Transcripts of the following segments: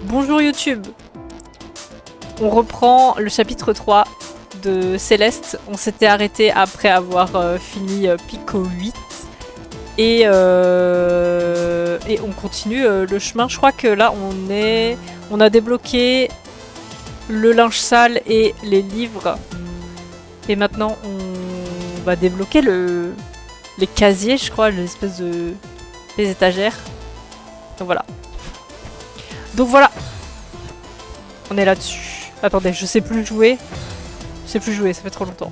Bonjour YouTube. On reprend le chapitre 3 de Céleste. On s'était arrêté après avoir fini Pico 8. Et on continue le chemin. Je crois que là on a débloqué le linge sale et les livres. Et maintenant on va débloquer les casiers, je crois, l'espèce de... les étagères. Donc voilà. On est là-dessus. Attendez, je sais plus jouer. Je sais plus jouer, ça fait trop longtemps.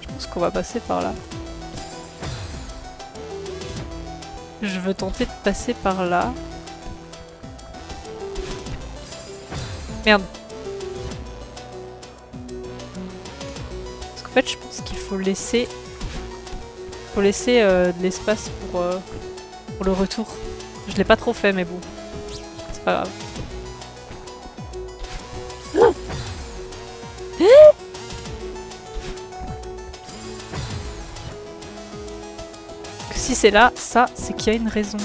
Je pense qu'on va passer par là. Je veux tenter de passer par là. Merde. Parce qu'en fait, je pense qu'il faut laisser... de l'espace pour le retour. Je l'ai pas trop fait, mais bon. C'est pas grave. Si c'est là, ça, c'est qu'il y a une raison.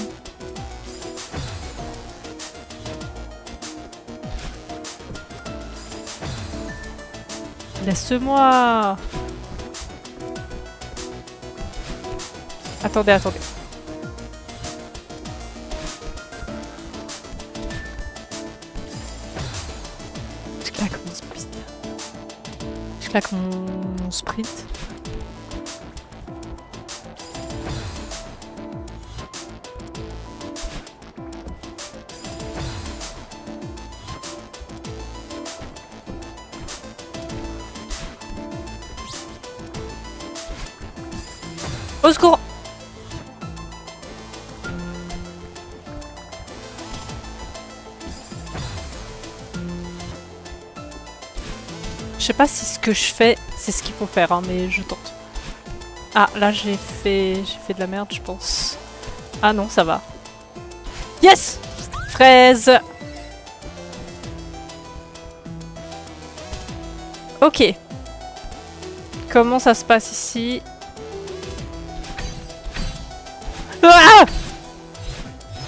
Laisse-moi. Attendez. Je claque mon sprint. Je claque mon sprint. Au secours! Je sais pas si ce que je fais, c'est ce qu'il faut faire, hein, mais je tente. Ah, là j'ai fait de la merde, je pense. Ah non, ça va. Yes! Fraise! Ok. Comment ça se passe ici? Ah!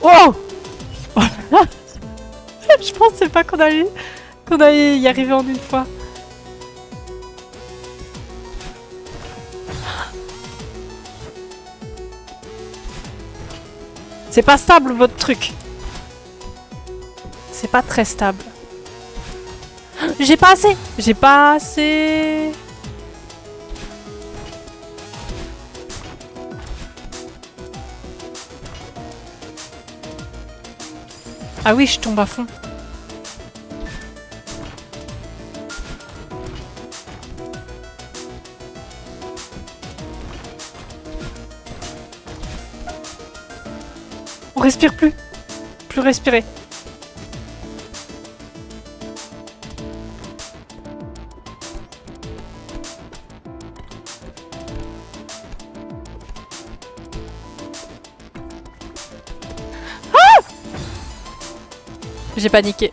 Oh! Je pensais pas qu'on allait y arriver en une fois. C'est pas stable votre truc. C'est pas très stable. J'ai pas assez. J'ai pas assez. Ah oui, je tombe à fond. On respire plus. Plus respirer. J'ai paniqué.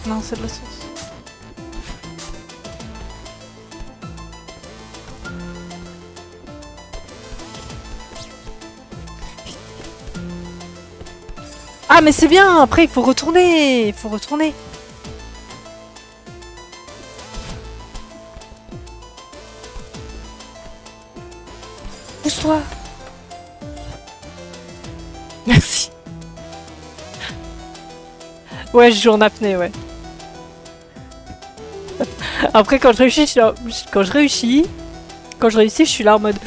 Non, c'est de la sauce. Ah, mais c'est bien! Après, il faut retourner! Il faut retourner! Pousse-toi! Merci. Ouais, je joue en apnée, ouais. Après, quand je réussis, je suis là... Quand je réussis, je suis là en mode...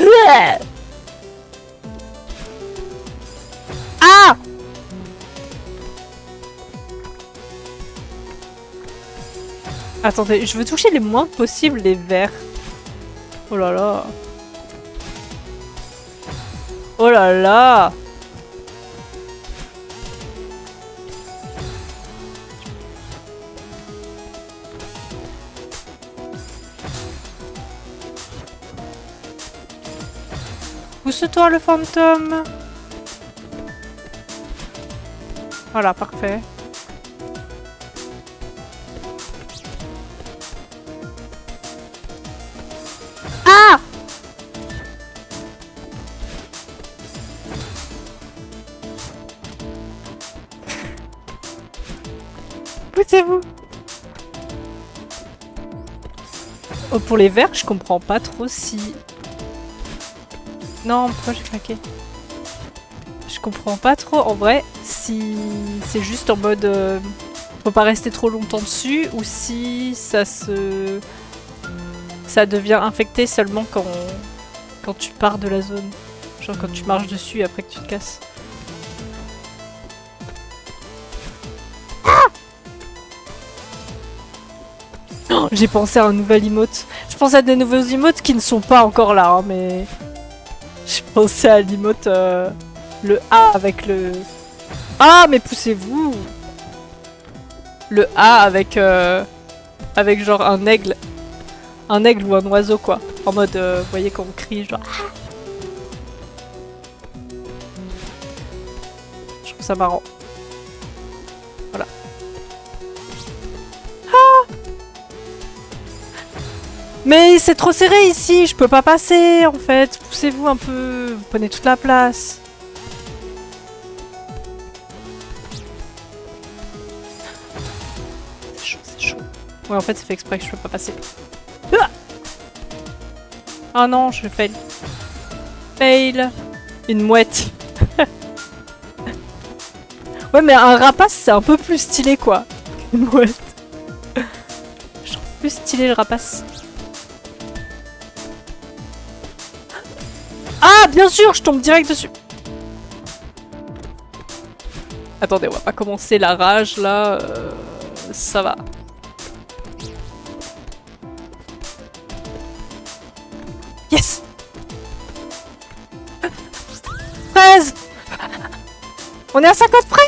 Ah! Attendez, je veux toucher les moins possible les verres. Oh là là. Oh là là. Pousse-toi le fantôme. Voilà, parfait. Ah! Poussez-vous. Oh, pour les verts, je comprends pas trop si... Non, pourquoi j'ai claqué? Je comprends pas trop, en vrai, si c'est juste en mode... faut pas rester trop longtemps dessus, ou si ça se... ça devient infecté seulement quand tu pars de la zone. Genre quand tu marches dessus après que tu te casses. Oh, j'ai pensé à un nouvel emote. Je pense à des nouveaux emotes qui ne sont pas encore là, hein, mais... J'ai pensé à l'emote... le A avec le... Ah, mais poussez-vous! Le A avec... avec genre un aigle. Un aigle ou un oiseau, quoi. En mode, vous voyez, quand on crie, genre... Je trouve ça marrant. Voilà. Ah! Mais c'est trop serré ici, je peux pas passer, en fait. Poussez-vous un peu, vous prenez toute la place. C'est chaud, c'est chaud. Ouais, en fait, c'est fait exprès que je peux pas passer. Ah! Oh non, je fail. Fail. Une mouette. Ouais, mais un rapace, c'est un peu plus stylé, quoi. Une mouette. Je trouve plus stylé le rapace. Ah, bien sûr, je tombe direct dessus. Attendez, on va pas commencer la rage, là. Ça va. Yes! Fraise! On est à 50 frames!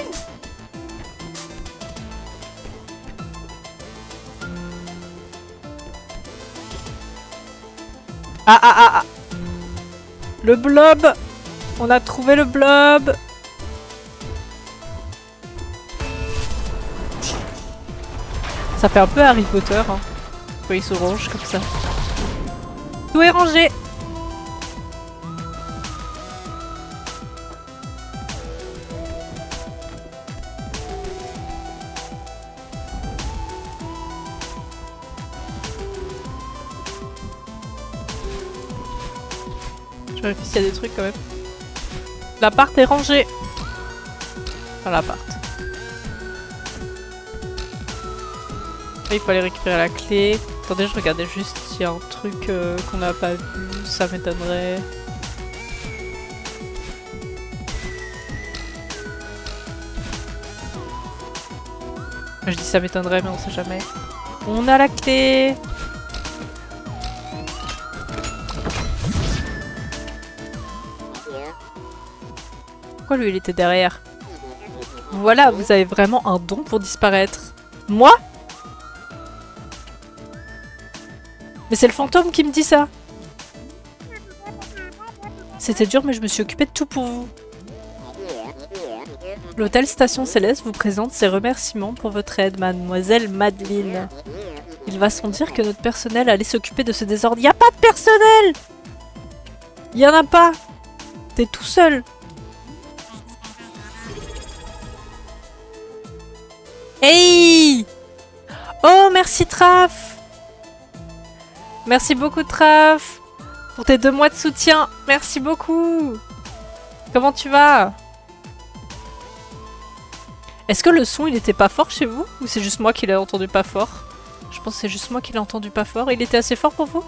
Ah ah ah ah! Le blob! On a trouvé le blob! Ça fait un peu Harry Potter, hein. Quand ils se rangent comme ça. Tout est rangé! Je vérifie s'il y a des trucs quand même. L'appart est rangé! Enfin, l'appart. Il faut aller récupérer la clé. Attendez, je regardais juste s'il y a un truc qu'on n'a pas vu, ça m'étonnerait. Je dis ça m'étonnerait, mais on sait jamais. On a la clé! Pourquoi lui il était derrière? Voilà, vous avez vraiment un don pour disparaître. Moi? Mais c'est le fantôme qui me dit ça. C'était dur, mais je me suis occupée de tout pour vous. L'hôtel Station Céleste vous présente ses remerciements pour votre aide, mademoiselle Madeline. Il va sans dire que notre personnel allait s'occuper de ce désordre. Y a pas de personnel! Y en a pas! T'es tout seul. Hey! Oh, merci Traf! Merci beaucoup Traf! Pour tes 2 mois de soutien. Merci beaucoup! Comment tu vas? Est-ce que le son il était pas fort chez vous? Ou c'est juste moi qui l'ai entendu pas fort? Je pense que c'est juste moi qui l'ai entendu pas fort. Il était assez fort pour vous?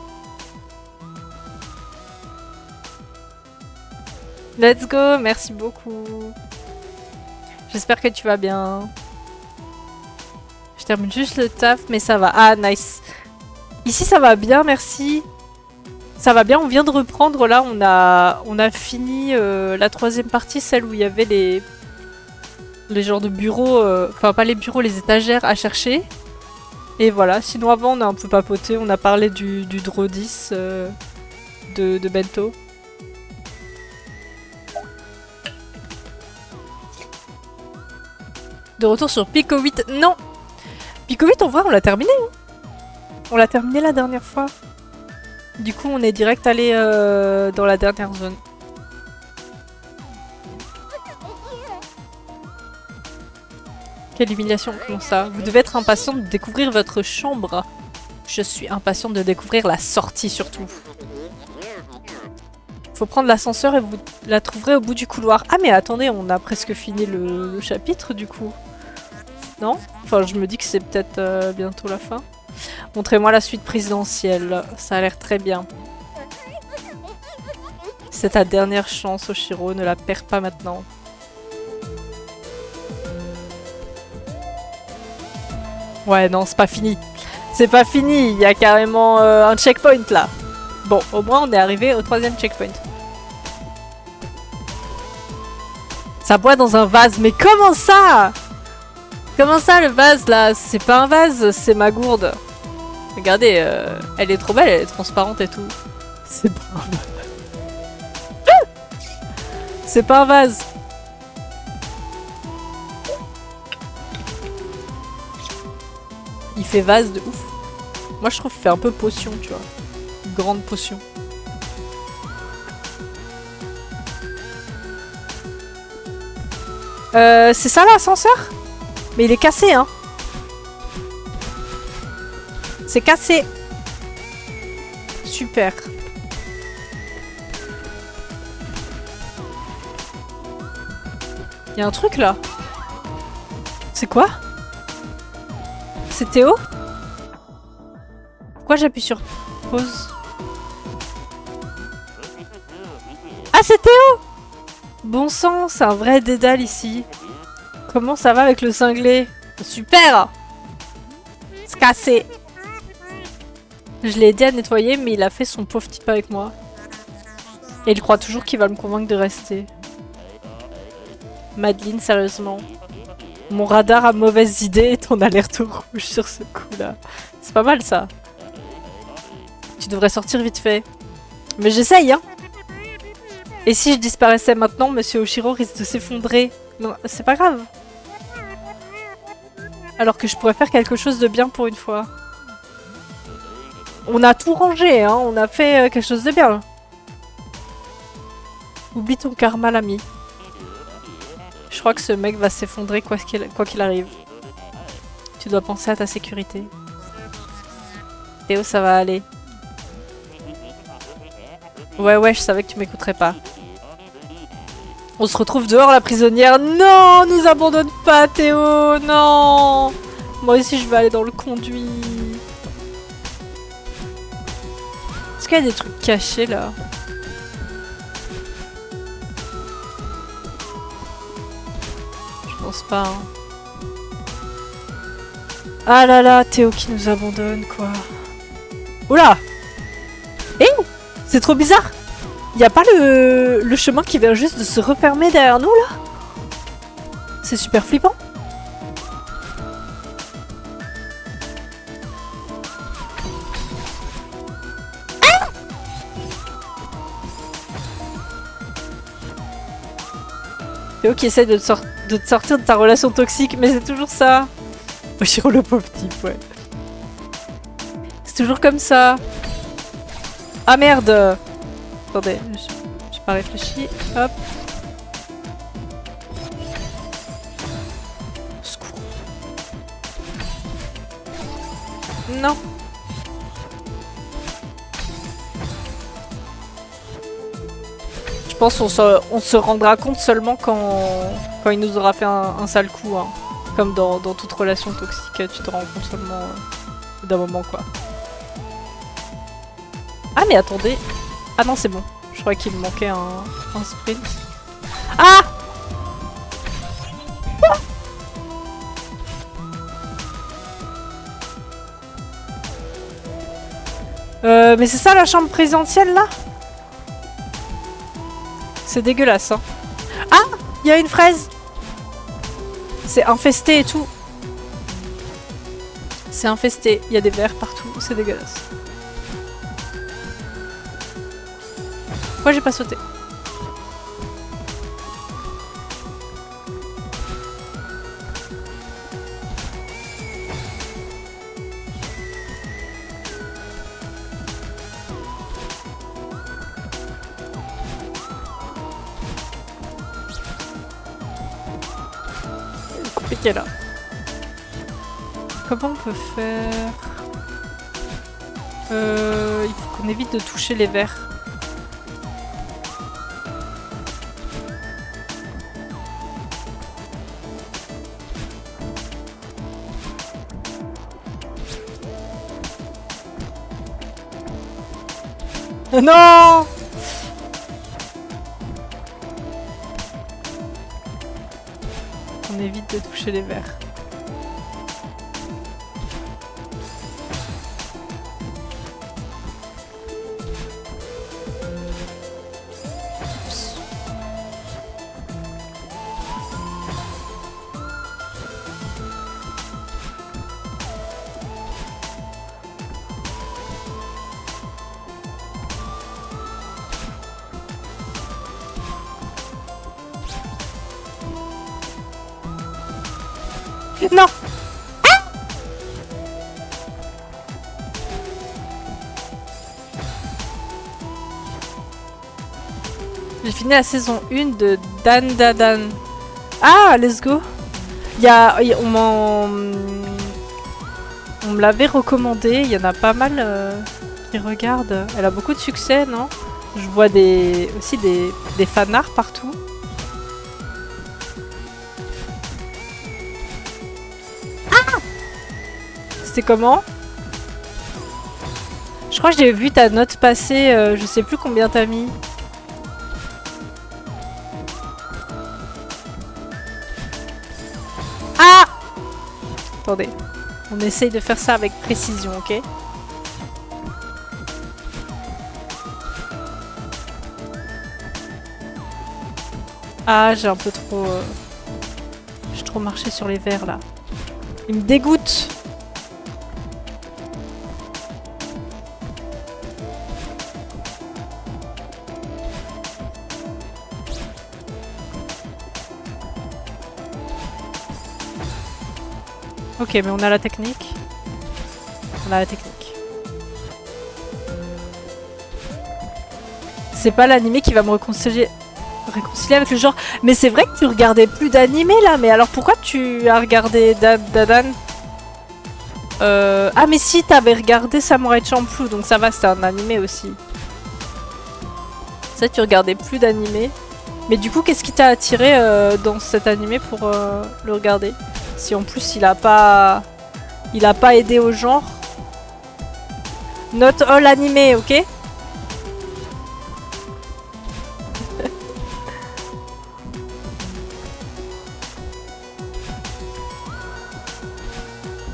Let's go! Merci beaucoup! J'espère que tu vas bien. Je termine juste le taf, mais ça va. Ah, nice! Ici ça va bien, merci! Ça va bien, on vient de reprendre, là on a fini la 3e partie, celle où il y avait les genres de bureaux, enfin pas les bureaux, les étagères à chercher. Et voilà, sinon avant on a un peu papoté, on a parlé du Draw 10 de Bento. De retour sur Pico 8, non! Pico 8 en vrai on l'a terminé, hein. On l'a terminé la dernière fois. Du coup on est direct allé dans la dernière zone. Quelle humiliation, comment ça? Vous devez être impatient de découvrir votre chambre. Je suis impatiente de découvrir la sortie surtout. Faut prendre l'ascenseur et vous la trouverez au bout du couloir. Ah mais attendez, on a presque fini le chapitre du coup. Non? Enfin je me dis que c'est peut-être bientôt la fin. Montrez-moi la suite présidentielle. Ça a l'air très bien. C'est ta dernière chance, Oshiro. Ne la perds pas maintenant. Ouais, non, c'est pas fini. C'est pas fini. Il y a carrément un checkpoint là. Bon, au moins on est arrivé au 3e checkpoint. Ça boit dans un vase. Mais comment ça? Comment ça le vase là? C'est pas un vase, c'est ma gourde. Regardez, elle est trop belle, elle est transparente et tout. C'est pas un vase. C'est pas un vase. Il fait vase de ouf. Moi je trouve qu'il fait un peu potion, tu vois. Une grande potion. C'est ça l'ascenseur? Mais il est cassé, hein. C'est cassé. Super. Il y a un truc là. C'est quoi? C'est Théo? Pourquoi j'appuie sur pause? Ah c'est Théo! Bon sang, c'est un vrai dédale ici. Comment ça va avec le cinglé? Super! C'est cassé. Je l'ai aidé à nettoyer, mais il a fait son pauvre type avec moi. Et il croit toujours qu'il va me convaincre de rester. Madeline, sérieusement. Mon radar a mauvaise idée et ton alerte rouge sur ce coup-là. C'est pas mal ça. Tu devrais sortir vite fait. Mais j'essaye, hein. Et si je disparaissais maintenant, Monsieur Oshiro risque de s'effondrer. Non, c'est pas grave. Alors que je pourrais faire quelque chose de bien pour une fois. On a tout rangé, hein. On a fait quelque chose de bien. Oublie ton karma, l'ami. Je crois que ce mec va s'effondrer quoi qu'il arrive. Tu dois penser à ta sécurité. Théo, ça va aller. Ouais, je savais que tu m'écouterais pas. On se retrouve dehors, la prisonnière. Non, nous abandonne pas, Théo. Non. Moi aussi, je vais aller dans le conduit. Est-ce qu'il y a des trucs cachés, là? Je pense pas, hein. Ah là là, Théo qui nous abandonne, quoi. Oula! Eh! C'est trop bizarre! Y a pas le chemin qui vient juste de se refermer derrière nous, là? C'est super flippant. Ah! Théo qui essaie de te sortir de ta relation toxique, mais c'est toujours ça. Oshiro le pauvre type, ouais. C'est toujours comme ça. Ah merde! Attendez, j'ai pas réfléchi. Hop. Secours. Non. Je pense qu'on se rendra compte seulement quand il nous aura fait un sale coup. Hein. Comme dans toute relation toxique, tu te rends compte seulement d'un moment, quoi. Ah mais attendez. Ah non, c'est bon. Je crois qu'il me manquait un sprint. Ah! Mais c'est ça la chambre présidentielle là? C'est dégueulasse, hein. Ah! Il y a une fraise! C'est infesté et tout. C'est infesté. Il y a des vers partout. C'est dégueulasse. Pourquoi j'ai pas sauté? Compliqué là. Comment on peut faire? Il faut qu'on évite de toucher les verres. Non! On évite de toucher les verres. Non! J'ai fini la saison 1 de Dan Dadan. Ah, let's go! On me l'avait recommandé, il y en a pas mal qui regardent. Elle a beaucoup de succès, non? Je vois aussi des fanarts partout. C'était comment? Je crois que j'ai vu ta note passer, je sais plus combien t'as mis. Ah! Attendez, on essaye de faire ça avec précision, ok? Ah, j'ai un peu trop... J'ai trop marché sur les verres là. Il me dégoûte! Ok, mais on a la technique. On a la technique. C'est pas l'animé qui va me réconcilier avec le genre. Mais c'est vrai que tu regardais plus d'animé là. Mais alors pourquoi tu as regardé Dadan? Ah mais si, t'avais regardé Samurai Champloo. Donc ça va, c'était un animé aussi. Ça, tu regardais plus d'animé. Mais du coup, qu'est-ce qui t'a attiré dans cet animé pour le regarder? Si en plus il a pas aidé au genre. Not all animé, ok?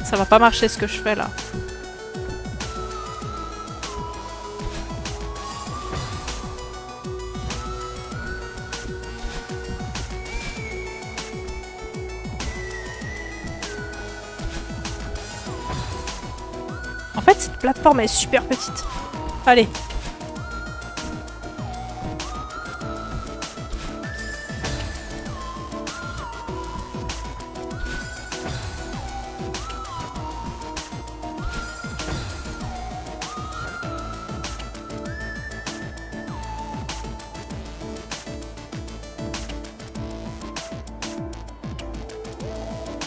Ça va pas marcher ce que je fais là. En fait, cette plateforme est super petite. Allez.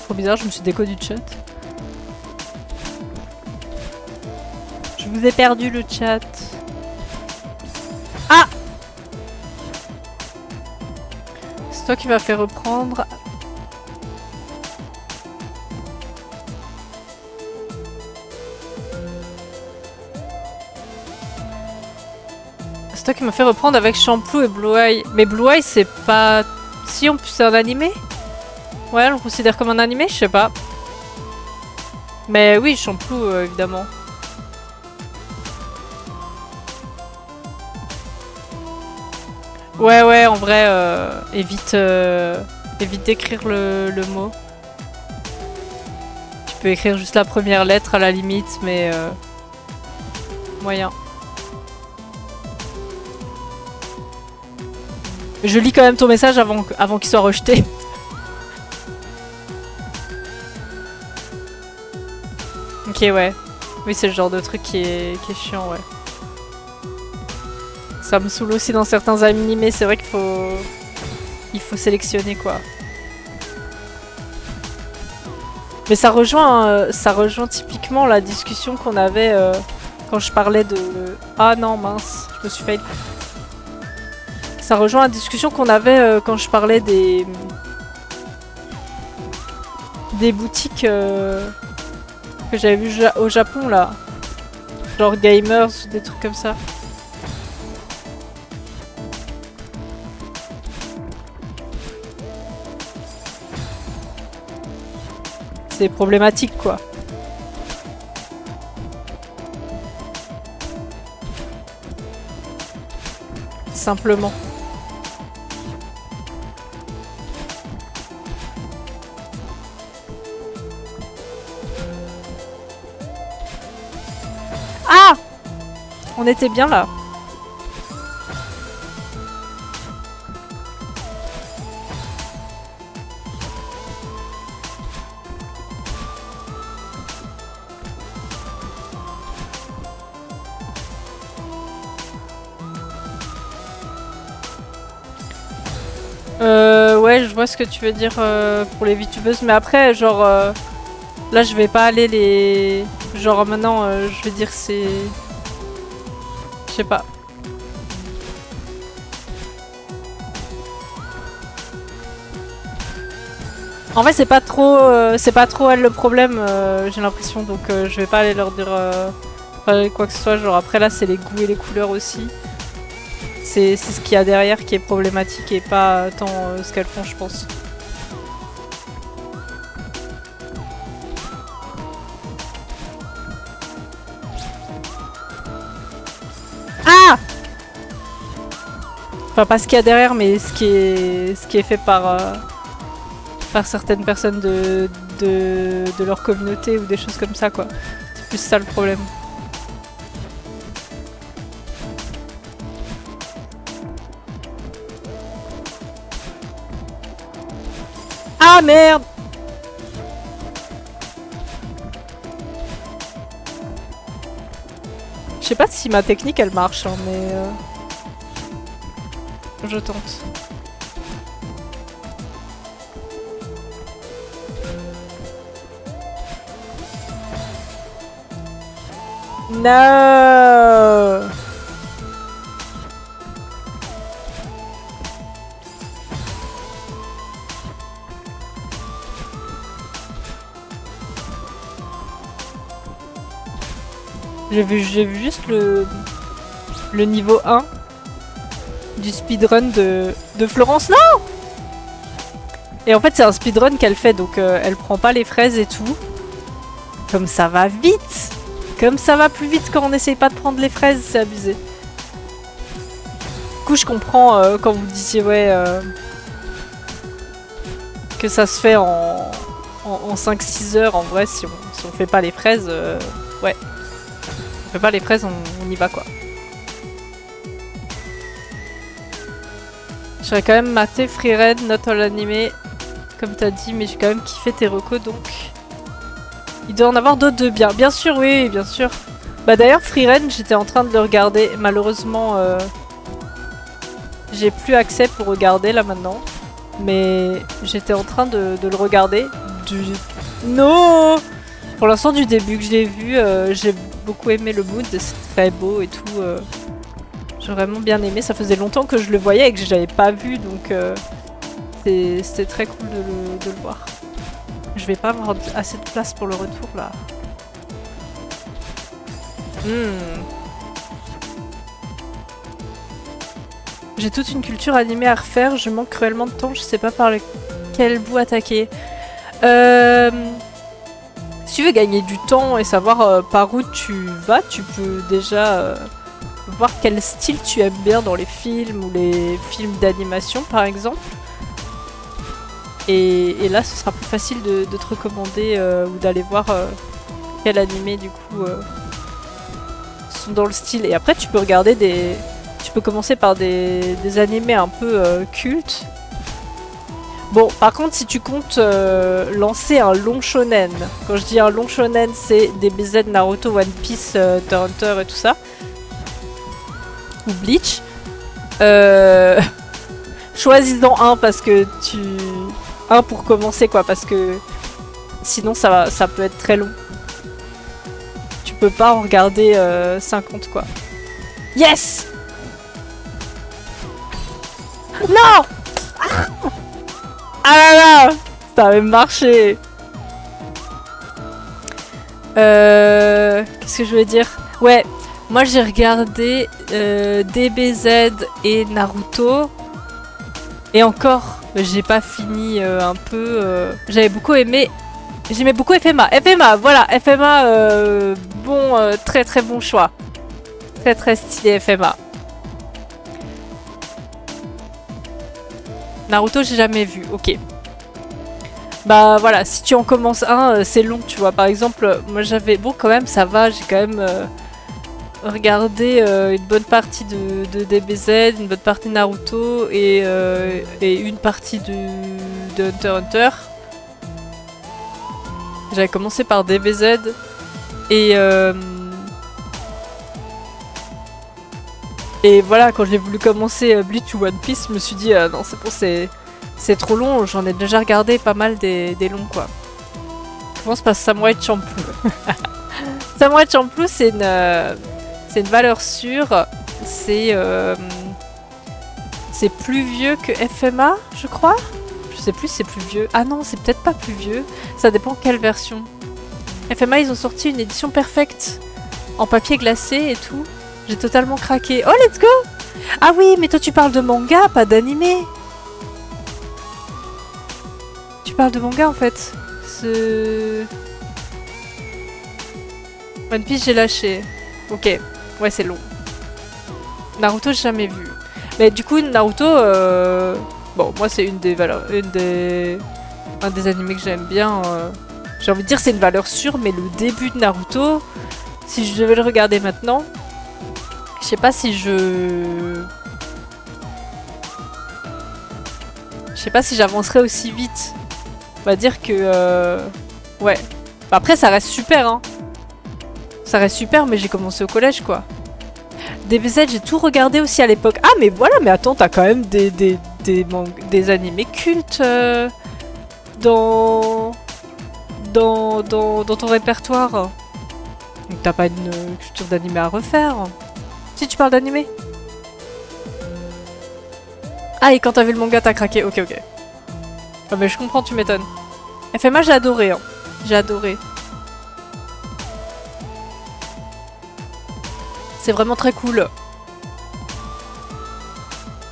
Trop bizarre, je me suis déco du chat. Je vous ai perdu le chat. Ah! C'est toi qui m'as fait reprendre. C'est toi qui m'as fait reprendre avec Champloo et Blue Eye. Mais Blue Eye, c'est pas... Si, c'est un animé? Ouais, on le considère comme un animé, je sais pas. Mais oui, Champloo, évidemment. Ouais, en vrai, évite d'écrire le mot. Tu peux écrire juste la première lettre à la limite, mais moyen. Je lis quand même ton message avant qu'il soit rejeté. Ok, ouais. Oui, c'est le genre de truc qui est chiant, ouais. Ça me saoule aussi dans certains animés, c'est vrai qu'il faut sélectionner, quoi. Mais ça rejoint typiquement la discussion qu'on avait quand je parlais de... Ah non, mince, je me suis fail. Ça rejoint la discussion qu'on avait quand je parlais des boutiques que j'avais vues au Japon, là. Genre Gamers ou des trucs comme ça. C'est problématique, quoi. Simplement. Ah! On était bien là. Ouais, je vois ce que tu veux dire pour les VTubeuses, mais après, genre, là, je vais pas aller les... Genre, maintenant, je vais dire c'est... Je sais pas. En fait, c'est pas trop elle le problème, j'ai l'impression, donc je vais pas aller leur dire quoi que ce soit. Genre, après, là, c'est les goûts et les couleurs aussi. C'est ce qu'il y a derrière qui est problématique et pas tant ce qu'elles font, je pense. Ah! Enfin, pas ce qu'il y a derrière, mais ce qui est fait par certaines personnes de leur communauté ou des choses comme ça, quoi. C'est plus ça le problème. Ah merde! Je sais pas si ma technique elle marche, hein, mais je tente. No! J'ai vu juste le niveau 1 du speedrun de Florence. Non! Et en fait, c'est un speedrun qu'elle fait, donc elle prend pas les fraises et tout. Comme ça va vite! Comme ça va plus vite quand on essaye pas de prendre les fraises, c'est abusé. Du coup, je comprends quand vous disiez, ouais, que ça se fait en 5-6 heures. En vrai, si on fait pas les fraises, ouais. On fait pas les fraises, on y va, quoi. J'aurais quand même maté Free Red, not all animé, comme t'as dit, mais j'ai quand même kiffé tes recos, donc... Il doit en avoir d'autres de bien. Bien sûr, oui, bien sûr. Bah d'ailleurs, Free Red, j'étais en train de le regarder. Malheureusement, j'ai plus accès pour regarder, là, maintenant. Mais j'étais en train de le regarder. Non! Pour l'instant, du début que je l'ai vu, j'ai beaucoup aimé le mood. C'est très beau et tout. J'ai vraiment bien aimé. Ça faisait longtemps que je le voyais et que je l'avais pas vu, donc c'était très cool de le voir. Je vais pas avoir assez de place pour le retour là. J'ai toute une culture animée à refaire, je manque cruellement de temps, je sais pas par quel bout attaquer. Si tu veux gagner du temps et savoir par où tu vas, tu peux déjà voir quel style tu aimes bien dans les films ou les films d'animation par exemple. Et là, ce sera plus facile de te recommander ou d'aller voir quel animé du coup sont dans le style. Et après, tu peux regarder tu peux commencer par des animés un peu cultes. Bon, par contre, si tu comptes lancer un long shonen, quand je dis un long shonen, c'est DBZ, Naruto, One Piece, Hunter et tout ça, ou Bleach, choisis-en un parce que un pour commencer quoi, parce que Sinon ça peut être très long. Tu peux pas en regarder 50 quoi. Yes! Non! Ah là là! Ça avait marché! Qu'est-ce que je voulais dire? Ouais, moi j'ai regardé DBZ et Naruto. Et encore, j'ai pas fini un peu. J'avais beaucoup aimé. J'aimais beaucoup FMA. FMA, voilà, FMA, bon, très très bon choix. Très très stylé FMA. Naruto, j'ai jamais vu, ok. Bah voilà, si tu en commences un, c'est long, tu vois. Par exemple, moi j'avais... Bon, quand même, ça va, j'ai quand même regardé une bonne partie de DBZ, une bonne partie de Naruto et une partie de Hunter x Hunter. J'avais commencé par DBZ et voilà, quand j'ai voulu commencer Bleach ou One Piece, je me suis dit non, c'est bon, c'est trop long, j'en ai déjà regardé pas mal des longs quoi. Je pense pas Samurai Champloo. Samurai Champloo, c'est une valeur sûre. C'est plus vieux que FMA, je crois. Je sais plus si c'est plus vieux. Ah non, c'est peut-être pas plus vieux. Ça dépend quelle version. FMA, ils ont sorti une édition perfecte. En papier glacé et tout. J'ai totalement craqué. Oh, let's go! Ah oui, mais toi tu parles de manga, pas d'animé. Tu parles de manga en fait. One Piece, j'ai lâché. Ok. Ouais, c'est long. Naruto, j'ai jamais vu. Mais du coup, Naruto... Bon, moi, c'est un des animés que j'aime bien. J'ai envie de dire c'est une valeur sûre, mais le début de Naruto, si je devais le regarder maintenant, je sais pas si je sais pas si j'avancerais aussi vite. On va dire que... Ouais. Après, ça reste super, hein. Ça reste super, mais j'ai commencé au collège, quoi. DBZ, j'ai tout regardé aussi à l'époque. Ah, mais voilà, mais attends, t'as quand même des animés cultes dans ton répertoire. Donc t'as pas une culture d'animé à refaire. Si tu parles d'animé. Ah, et quand t'as vu le manga, t'as craqué. Ok, ok. Ah, mais je comprends, tu m'étonnes. FMA, j'ai adoré, hein. J'ai adoré. C'est vraiment très cool.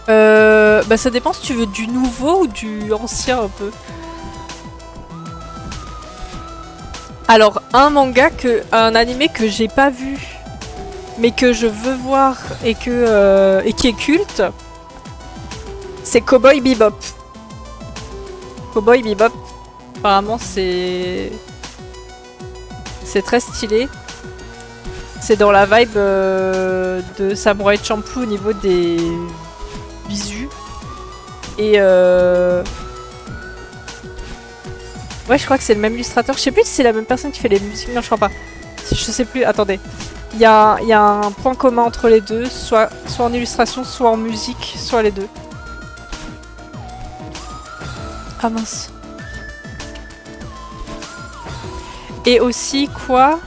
Bah ça dépend si tu veux du nouveau ou du ancien un peu. Alors un animé que j'ai pas vu, mais que je veux voir et qui est culte, c'est Cowboy Bebop. Cowboy Bebop, apparemment c'est très stylé. C'est dans la vibe de Samurai Champloo au niveau des visus. Et ouais, je crois que c'est le même illustrateur. Je sais plus si c'est la même personne qui fait les musiques. Non, je crois pas. Je sais plus. Attendez. Il y a un point commun entre les deux. Soit en illustration, soit en musique, soit les deux. Ah mince. Et aussi, quoi?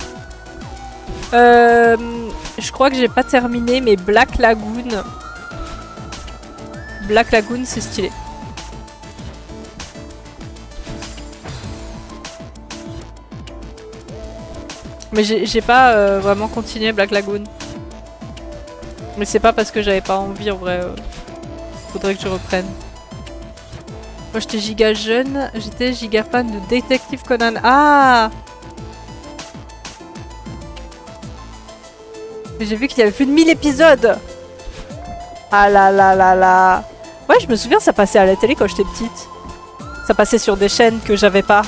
Je crois que j'ai pas terminé, mais Black Lagoon. Black Lagoon, c'est stylé. Mais j'ai pas vraiment continué Black Lagoon. Mais c'est pas parce que j'avais pas envie en vrai. Faudrait que je reprenne. Moi j'étais giga jeune, j'étais giga fan de Detective Conan. Ah! J'ai vu qu'il y avait plus de 1000 épisodes. Ah là là là là. Ouais, je me souviens, ça passait à la télé quand j'étais petite. Ça passait sur des chaînes que j'avais pas.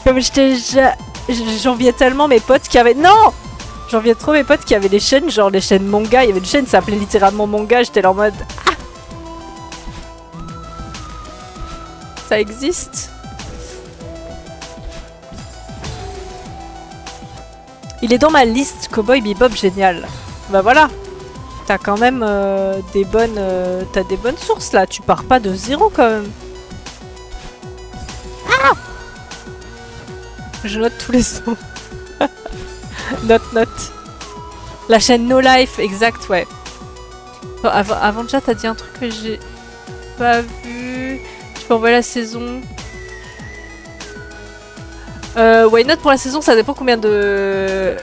Comme j'enviais tellement mes potes qui avaient... Non! J'enviais trop mes potes qui avaient des chaînes, genre les chaînes manga. Il y avait une chaîne qui s'appelait littéralement manga. J'étais là en mode... Ah! Ça existe? Il est dans ma liste, Cowboy Bebop, génial. Bah voilà. T'as quand même des bonnes... t'as des bonnes sources là, tu pars pas de zéro quand même. Ah! Je note tous les sons. Note. La chaîne No Life, exact, ouais. Bon, avant déjà, t'as dit un truc que j'ai pas vu. Tu peux envoyer la saison. Why not pour la saison, ça dépend combien de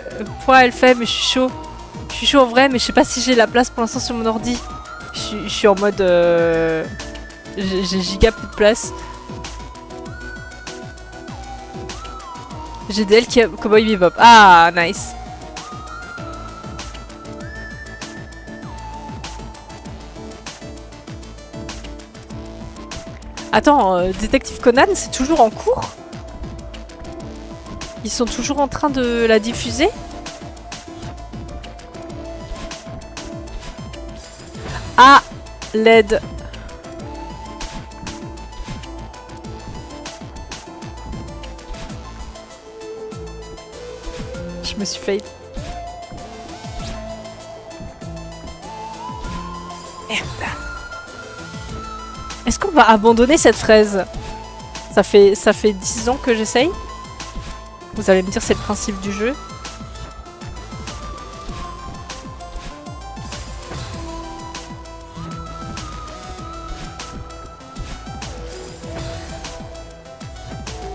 poids elle fait, mais je suis chaud. Je suis chaud en vrai, mais je sais pas si j'ai la place pour l'instant sur mon ordi. Je suis en mode... j'ai giga plus de place. GDL qui a Cowboy Bebop. Ah, nice. Attends, Détective Conan, c'est toujours en cours? Ils sont toujours en train de la diffuser? Ah, LED. Je me suis fail. Merde. Est-ce qu'on va abandonner cette fraise? Ça fait 10 ans que j'essaye. Vous allez me dire c'est le principe du jeu.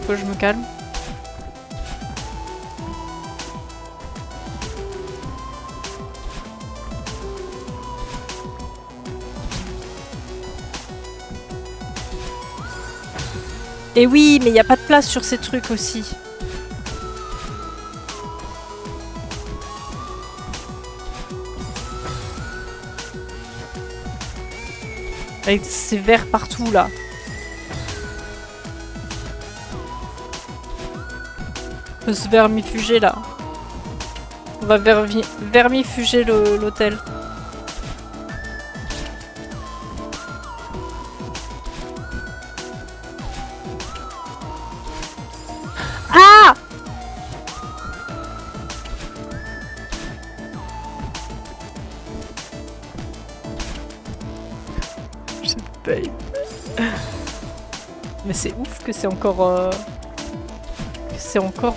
Faut que je me calme. Et oui, mais il n'y a pas de place sur ces trucs aussi. Avec ces verres partout là. On peut se vermifuger là. On va vermifuger l'hôtel. Ah! Je paye. Mais c'est ouf que c'est encore...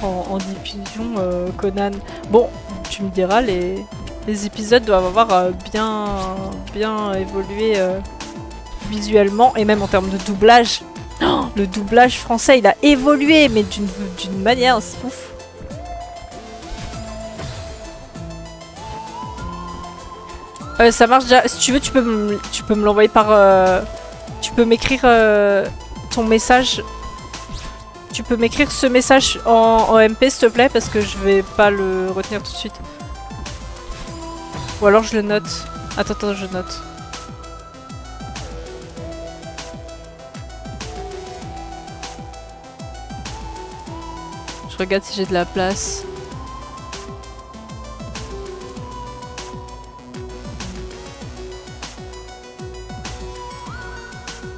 en diffusion Conan. Bon, tu me diras, les épisodes doivent avoir bien évolué visuellement et même en termes de doublage. Oh, le doublage français, il a évolué, mais d'une manière, c'est ouf. Ça marche déjà. Si tu veux, tu peux me l'envoyer par... tu peux m'écrire ton message. Tu peux m'écrire ce message en MP s'il te plaît parce que je vais pas le retenir tout de suite. Ou alors je le note. Attends, je note. Je regarde si j'ai de la place.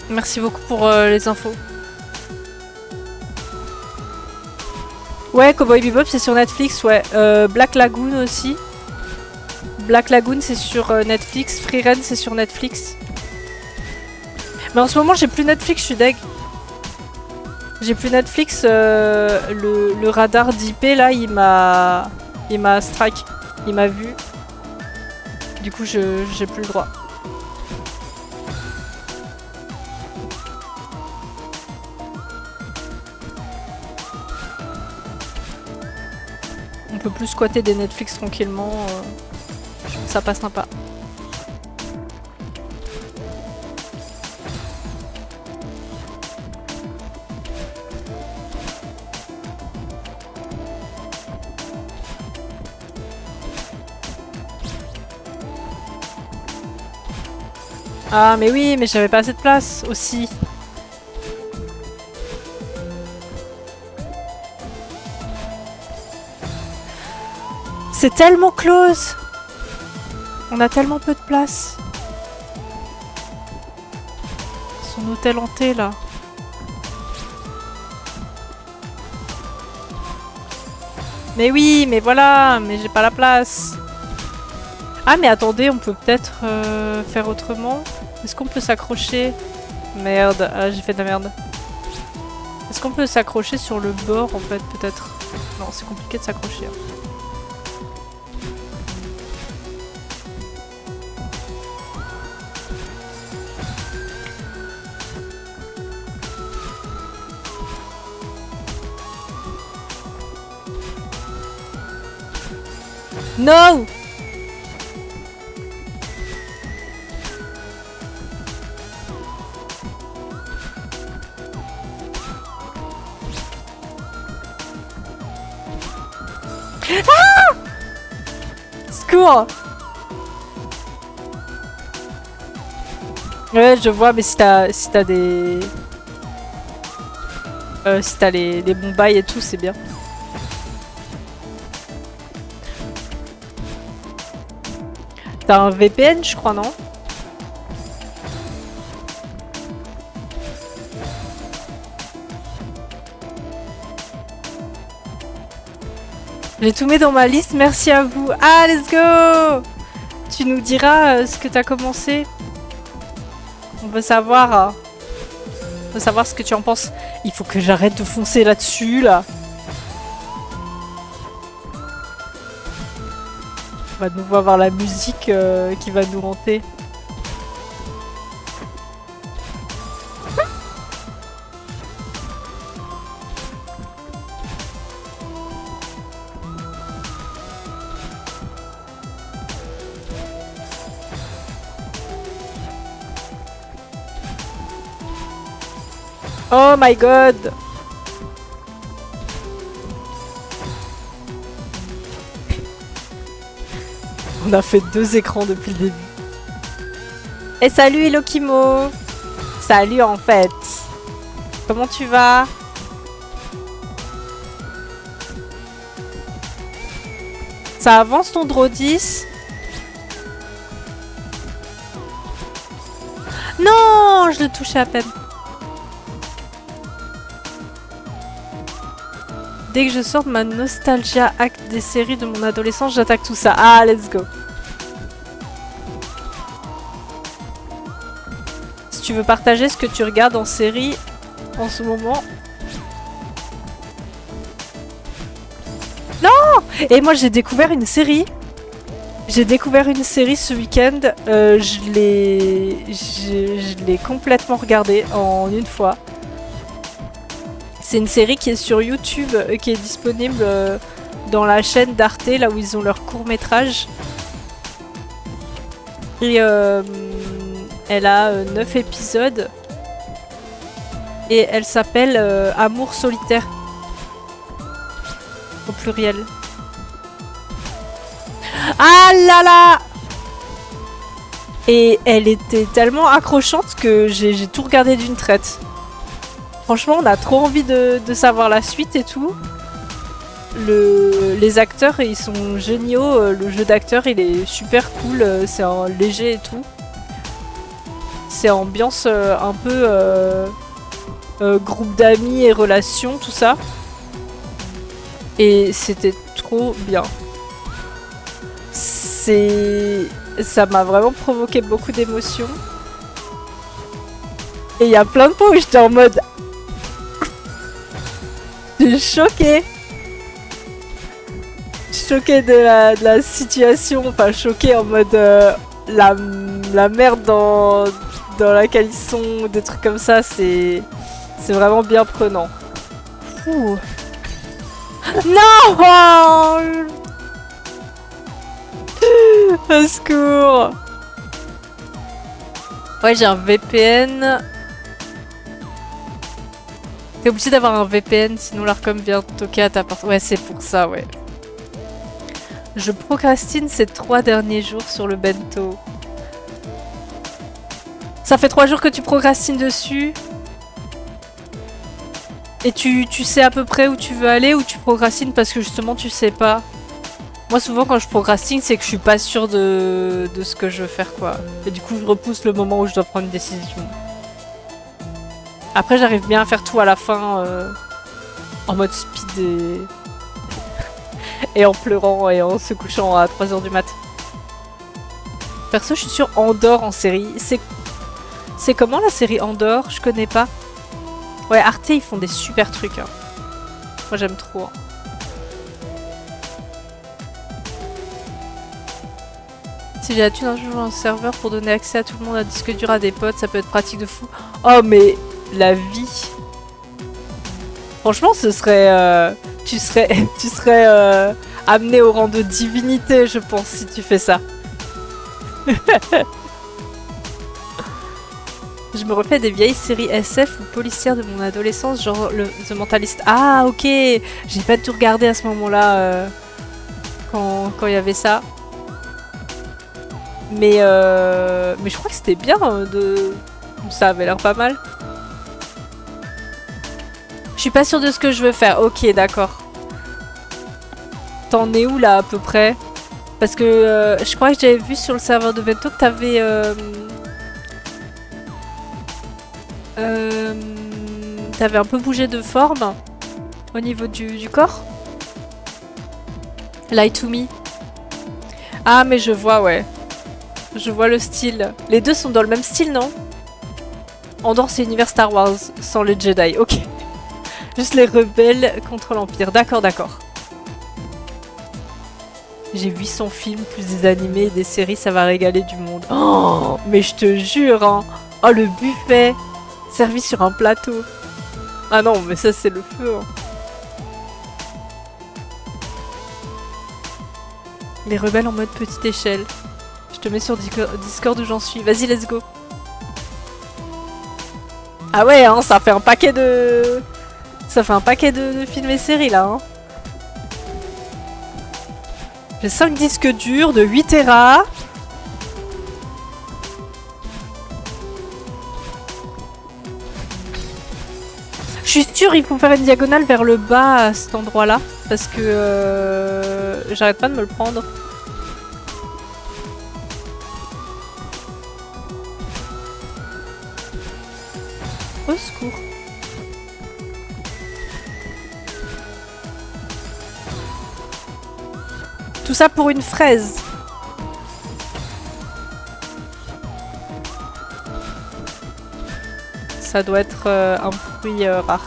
Merci beaucoup pour les infos. Ouais, Cowboy Bebop c'est sur Netflix, ouais. Black Lagoon aussi. Black Lagoon c'est sur Netflix. Free Run c'est sur Netflix. Mais en ce moment j'ai plus Netflix, je suis deg. J'ai plus Netflix, le radar d'IP là il m'a strike. Il m'a vu. Du coup j'ai plus le droit. On peut plus squatter des Netflix tranquillement. Ça passe sympa. Ah mais oui, mais j'avais pas assez de place aussi. C'est tellement close. On a tellement peu de place. Son hôtel hanté là. Mais oui, mais voilà, mais j'ai pas la place. Ah mais attendez, on peut peut-être faire autrement. Est-ce qu'on peut s'accrocher? Merde, ah, j'ai fait de la merde. Est-ce qu'on peut s'accrocher sur le bord en fait, peut-être? Non, c'est compliqué de s'accrocher. Hein. No! Ah! Secours! Ouais, je vois, mais si t'as des... si t'as les bons bails et tout, c'est bien. T'as un VPN, je crois, non? J'ai tout mis dans ma liste, merci à vous. Ah, let's go! Tu nous diras ce que t'as commencé. On veut savoir. On veut savoir ce que tu en penses. Il faut que j'arrête de foncer là-dessus, là. On va de nouveau avoir la musique qui va nous hanter. Oh my god! On a fait 2 écrans depuis le début. Et salut Elokimo! Salut en fait! Comment tu vas? Ça avance ton draw 10? Non! Je le touchais à peine. Dès que je sors de ma nostalgia acte des séries de mon adolescence, j'attaque tout ça. Ah, let's go. Si tu veux partager ce que tu regardes en série en ce moment. Non! Et moi, j'ai découvert une série. J'ai découvert une série ce week-end. Je l'ai complètement regardée en une fois. C'est une série qui est sur YouTube, qui est disponible dans la chaîne d'Arte, là où ils ont leur court-métrage. Et elle a 9 épisodes. Et elle s'appelle Amour solitaire. Au pluriel. Ah là là! Et elle était tellement accrochante que j'ai tout regardé d'une traite. Franchement, on a trop envie de savoir la suite et tout. Les acteurs, ils sont géniaux. Le jeu d'acteur, il est super cool. C'est en léger et tout. C'est ambiance un peu groupe d'amis et relations, tout ça. Et c'était trop bien. Ça m'a vraiment provoqué beaucoup d'émotions. Et il y a plein de fois où j'étais en mode... Je suis choquée. Choquée de la situation. Enfin, choquée en mode... la merde dans laquelle ils sont. Des trucs comme ça, c'est vraiment bien prenant. Ouh. Non! Au secours! Ouais, j'ai un VPN. T'es obligé d'avoir un VPN, sinon l'Arcom vient toquer à ta porte. Ouais, c'est pour ça, ouais. Je procrastine ces 3 derniers jours sur le bento. Ça fait 3 jours que tu procrastines dessus. Et tu sais à peu près où tu veux aller ou tu procrastines parce que justement tu sais pas? Moi souvent quand je procrastine c'est que je suis pas sûre de ce que je veux faire quoi. Et du coup je repousse le moment où je dois prendre une décision. Après j'arrive bien à faire tout à la fin en mode speed et en pleurant et en se couchant à 3 h du mat. Perso je suis sur Andor en série. C'est comment la série Andor? Je connais pas. Ouais, Arte, ils font des super trucs. Hein. Moi, j'aime trop. Hein. si j'ai la thune un jour un serveur pour donner accès à tout le monde, un disque dur à des potes, ça peut être pratique de fou. Oh mais la vie. Franchement, ce serait... tu serais amené au rang de divinité, je pense, si tu fais ça. Je me refais des vieilles séries SF ou policières de mon adolescence, genre The Mentalist. Ah, ok. J'ai pas tout regardé à ce moment-là, quand il y avait ça. Mais je crois que c'était bien de... Ça avait l'air pas mal. Je suis pas sûre de ce que je veux faire. Ok, d'accord. T'en es où là à peu près? Parce que je crois que j'avais vu sur le serveur de Bento que t'avais... t'avais un peu bougé de forme au niveau du corps. Lie to me. Ah mais je vois, ouais. Je vois le style. Les deux sont dans le même style, non? Andorre, c'est univers Star Wars, sans les Jedi. Ok. Juste les rebelles contre l'Empire. D'accord, d'accord. J'ai 800 films, plus des animés et des séries, ça va régaler du monde. Oh, mais je te jure, hein. Oh, le buffet servi sur un plateau. Ah non, mais ça, c'est le feu. Hein. Les rebelles en mode petite échelle. Je te mets sur Discord où j'en suis. Vas-y, let's go. Ah ouais, hein, ça fait un paquet de... Ça fait un paquet de films et séries, là. Hein. J'ai 5 disques durs de 8 Tera. Je suis sûre il faut faire une diagonale vers le bas à cet endroit-là. Parce que j'arrête pas de me le prendre. Au secours. Tout ça pour une fraise. Ça doit être un fruit rare.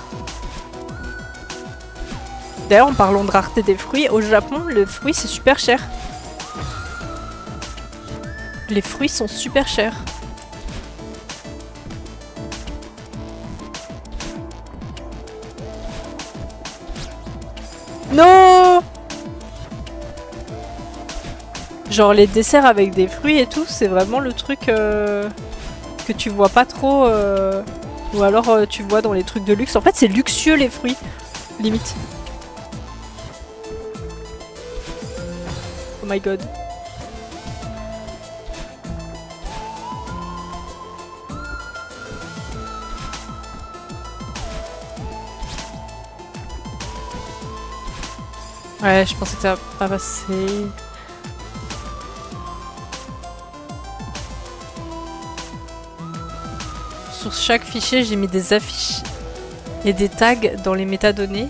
D'ailleurs, en parlant de rareté des fruits, au Japon, le fruit c'est super cher. Les fruits sont super chers. Non! Genre les desserts avec des fruits et tout, c'est vraiment le truc que tu vois pas trop. Ou alors tu vois dans les trucs de luxe. En fait, c'est luxueux les fruits, limite. Oh my god. Ouais, je pensais que ça va pas passer. Sur chaque fichier, j'ai mis des affiches et des tags dans les métadonnées.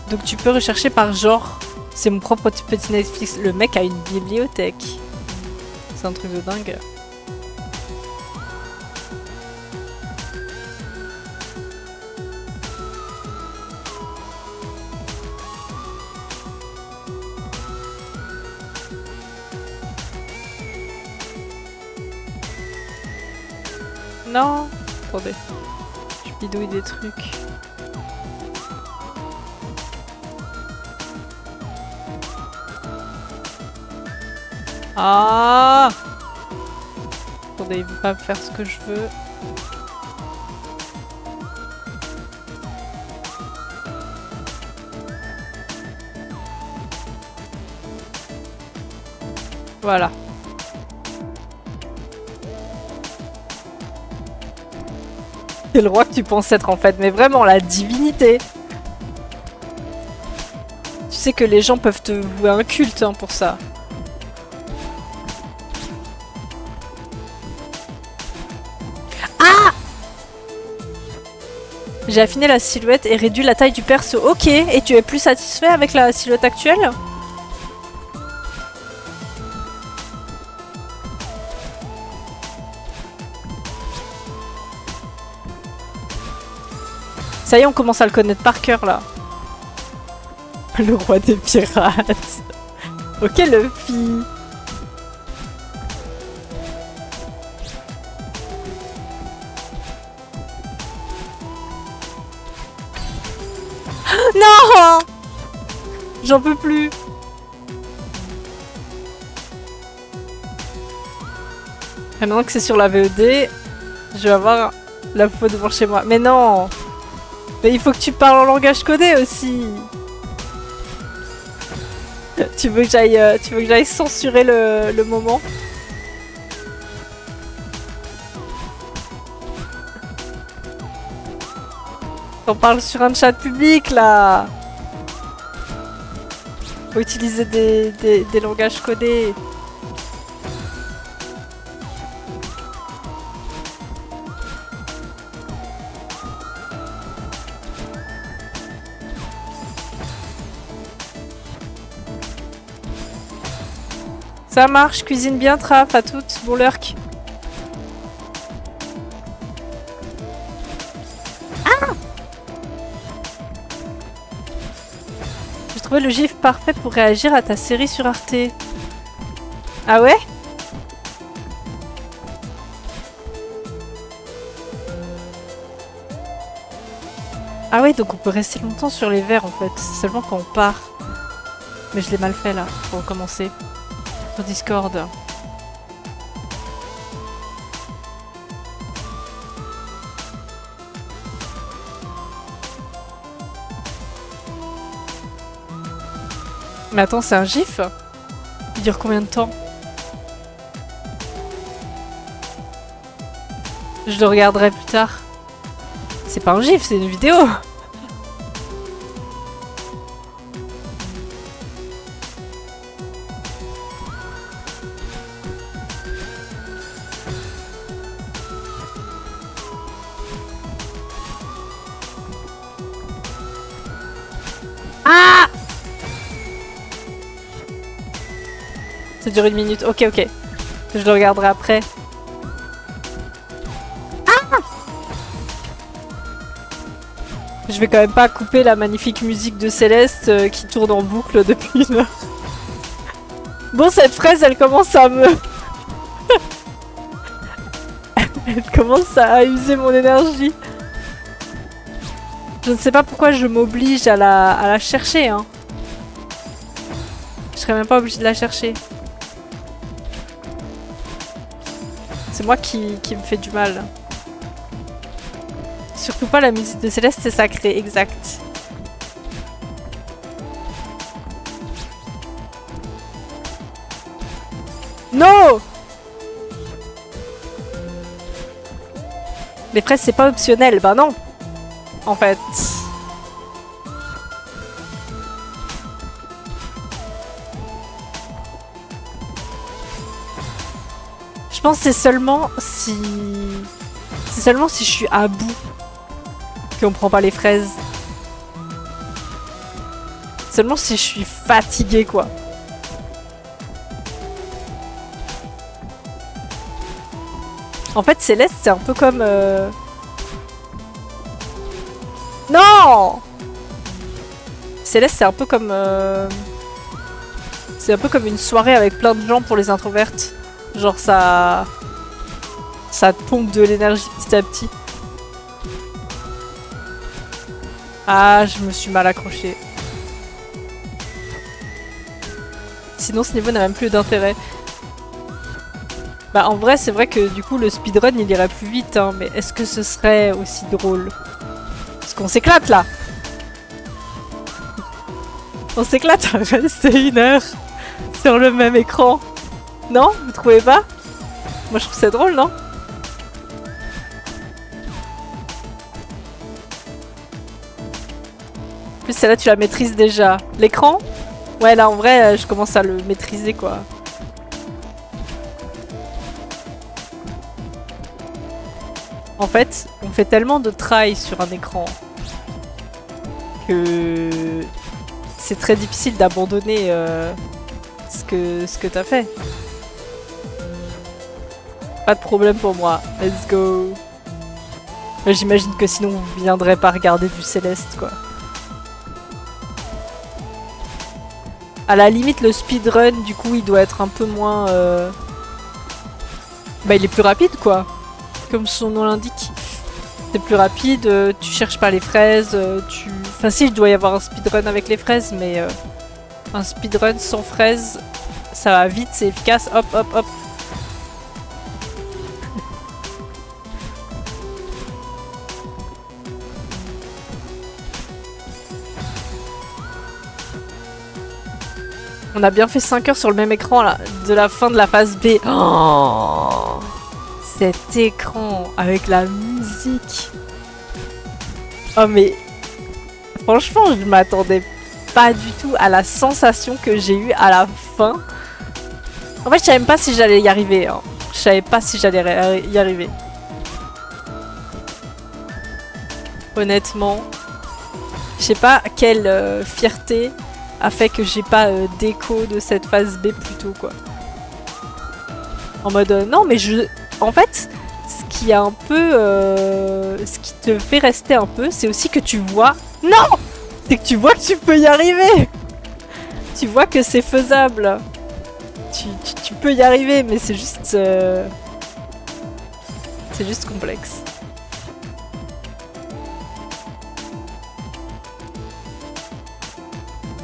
Donc tu peux rechercher par genre. C'est mon propre petit Netflix. Le mec a une bibliothèque. C'est un truc de dingue. Non! Attendez. Je bidouille des trucs. Ah! Attendez, il veut pas faire ce que je veux. Voilà. C'est le roi que tu penses être en fait, mais vraiment la divinité. Tu sais que les gens peuvent te vouer un culte hein, pour ça. Ah! J'ai affiné la silhouette et réduit la taille du perso. Ok, et tu es plus satisfait avec la silhouette actuelle? Ça y est, on commence à le connaître par cœur là. Le roi des pirates. Ok, Luffy. Non! J'en peux plus. Et maintenant que c'est sur la VOD, je vais avoir la peau devant chez moi. Mais non! Mais il faut que tu parles en langage codé aussi. Tu veux que j'aille censurer le moment? On parle sur un chat public là. Faut utiliser des langages codés. Ça marche, cuisine bien, Traf, à toutes, bon lurk. Ah! J'ai trouvé le gif parfait pour réagir à ta série sur Arte. Ah ouais? Ah ouais, donc on peut rester longtemps sur les verres en fait, c'est seulement quand on part. Mais je l'ai mal fait là, faut recommencer. Sur Discord. Mais attends, c'est un gif? Il dure combien de temps? Je le regarderai plus tard. C'est pas un gif, c'est une vidéo. Ah! Ça dure 1 minute. Ok, ok. Je le regarderai après. Ah! Je vais quand même pas couper la magnifique musique de Céleste qui tourne en boucle depuis 1 heure. Bon, cette fraise, elle commence à me... elle commence à user mon énergie. Je ne sais pas pourquoi je m'oblige à la chercher, hein. Je serais même pas obligée de la chercher. C'est moi qui me fait du mal. Surtout pas la musique de Céleste, c'est sacré, exact. Non! Les fraises, c'est pas optionnel, bah non! En fait. Je pense que c'est seulement si... C'est seulement si je suis à bout qu'on prend pas les fraises. Seulement si je suis fatiguée, quoi. En fait, Céleste, c'est un peu comme... Non! Céleste, c'est un peu comme... C'est un peu comme une soirée avec plein de gens pour les introvertes. Genre ça... Ça te pompe de l'énergie petit à petit. Ah, je me suis mal accrochée. Sinon ce niveau n'a même plus d'intérêt. Bah en vrai, c'est vrai que du coup le speedrun il irait plus vite, hein, mais est-ce que ce serait aussi drôle? Parce qu'on s'éclate là! On s'éclate à rester 1 heure sur le même écran. Non? Vous trouvez pas? Moi je trouve ça drôle, non? En plus celle-là tu la maîtrises déjà. L'écran? Ouais là en vrai je commence à le maîtriser quoi. En fait, on fait tellement de try sur un écran que c'est très difficile d'abandonner ce que t'as fait. Pas de problème pour moi. Let's go. J'imagine que sinon vous viendrez pas regarder du Céleste quoi. À la limite, le speedrun, du coup, il doit être un peu moins... Bah, il est plus rapide, quoi. Comme son nom l'indique. C'est plus rapide, tu cherches pas les fraises, tu... Enfin si, il doit y avoir un speedrun avec les fraises, mais un speedrun sans fraises, ça va vite, c'est efficace, hop, hop, hop. On a bien fait 5 heures sur le même écran là, de la fin de la phase B. Oh, cet écran avec la musique. Oh mais franchement, je m'attendais pas du tout à la sensation que j'ai eue à la fin. En fait, je savais même pas si j'allais y arriver. Hein. Je savais pas si j'allais y arriver. Honnêtement, je sais pas quelle fierté a fait que j'ai pas d'écho de cette phase B plus tôt, quoi. En mode non, mais je... En fait, ce qui est un peu... ce qui te fait rester un peu, c'est aussi que tu vois... Non! C'est que tu vois que tu peux y arriver! Tu vois que c'est faisable. Tu peux y arriver, mais c'est juste... C'est juste complexe.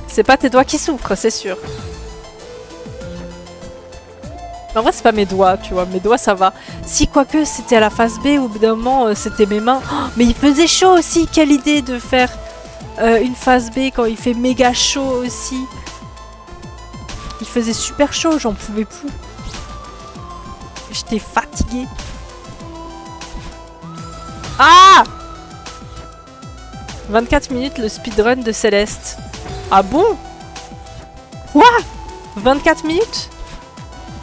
C'est pas tes doigts qui souffrent, c'est sûr. En vrai, c'est pas mes doigts, tu vois. Mes doigts, ça va. Si, quoique, c'était à la phase B, au bout d'un moment, c'était mes mains. Oh, mais il faisait chaud aussi. Quelle idée de faire une phase B quand il fait méga chaud aussi. Il faisait super chaud, j'en pouvais plus. J'étais fatiguée. Ah! 24 minutes le speedrun de Céleste. Ah bon? Quoi? 24 minutes?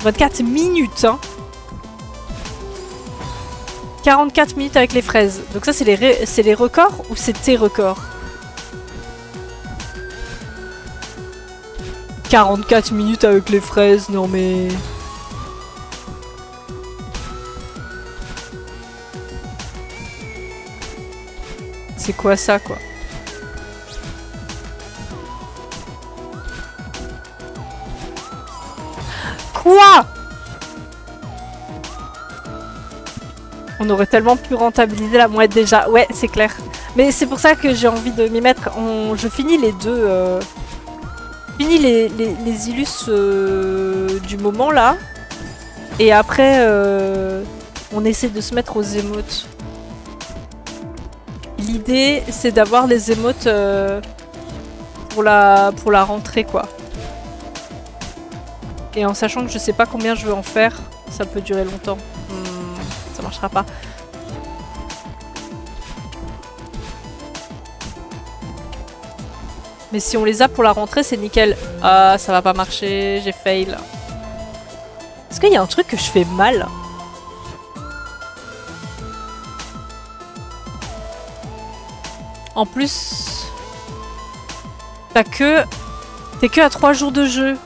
24 minutes, hein. 44 minutes avec les fraises. Donc ça, c'est les records ou c'est tes records? 44 minutes avec les fraises, non mais... C'est quoi ça, quoi? Quoi? On aurait tellement pu rentabiliser la mouette déjà. Ouais, c'est clair. Mais c'est pour ça que j'ai envie de m'y mettre. Je finis les deux... finis les illus du moment, là. Et après, on essaie de se mettre aux émotes. L'idée, c'est d'avoir les émotes pour la rentrée, quoi. Et en sachant que je sais pas combien je veux en faire, ça peut durer longtemps. Ça marchera pas. Mais si on les a pour la rentrée, c'est nickel. Ah, ça va pas marcher, j'ai fail. Est-ce qu'il y a un truc que je fais mal? En plus, t'es que à 3 jours de jeu.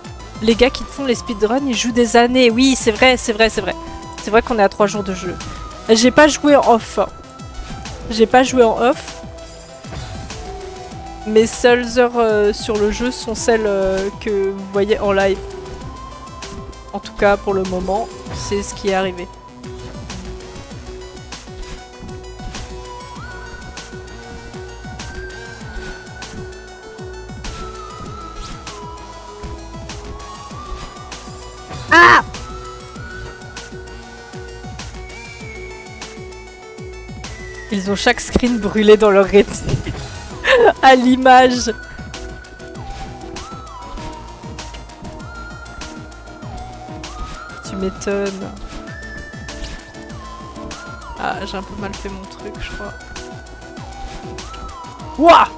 Les gars qui te font les speedruns, ils jouent des années. Oui, c'est vrai, c'est vrai, c'est vrai. C'est vrai qu'on est à 3 jours de jeu. J'ai pas joué en off. J'ai pas joué en off. Mes seules heures sur le jeu sont celles que vous voyez en live. En tout cas, pour le moment, c'est ce qui est arrivé. Ah! Ils ont chaque screen brûlé dans leur rétine. À l'image. Tu m'étonnes. Ah, j'ai un peu mal fait mon truc, je crois. Ouah!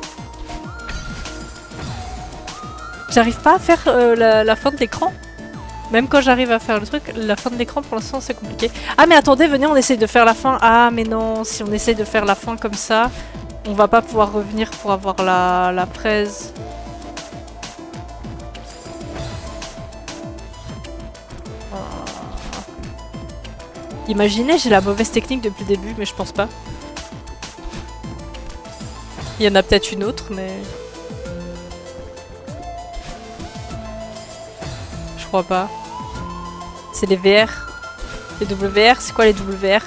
J'arrive pas à faire la fin de l'écran. Même quand j'arrive à faire le truc, la fin de l'écran pour l'instant c'est compliqué. Ah mais attendez, venez, on essaye de faire la fin. Ah mais non, si on essaye de faire la fin comme ça, on va pas pouvoir revenir pour avoir la fraise. Imaginez, j'ai la mauvaise technique depuis le début, mais je pense pas. Il y en a peut-être une autre, mais... crois pas. C'est les VR. Les WR, c'est quoi les WR?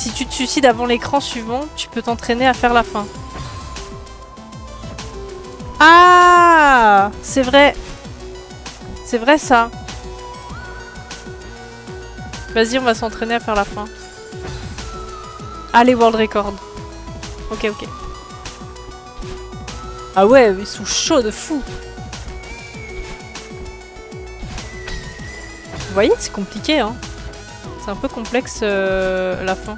Si tu te suicides avant l'écran suivant, tu peux t'entraîner à faire la fin. Ah, c'est vrai. C'est vrai ça. Vas-y, on va s'entraîner à faire la fin. Allez, World Record. Ok, ok. Ah ouais, ils sont chauds de fou. Vous voyez, c'est compliqué, hein. C'est un peu complexe la fin.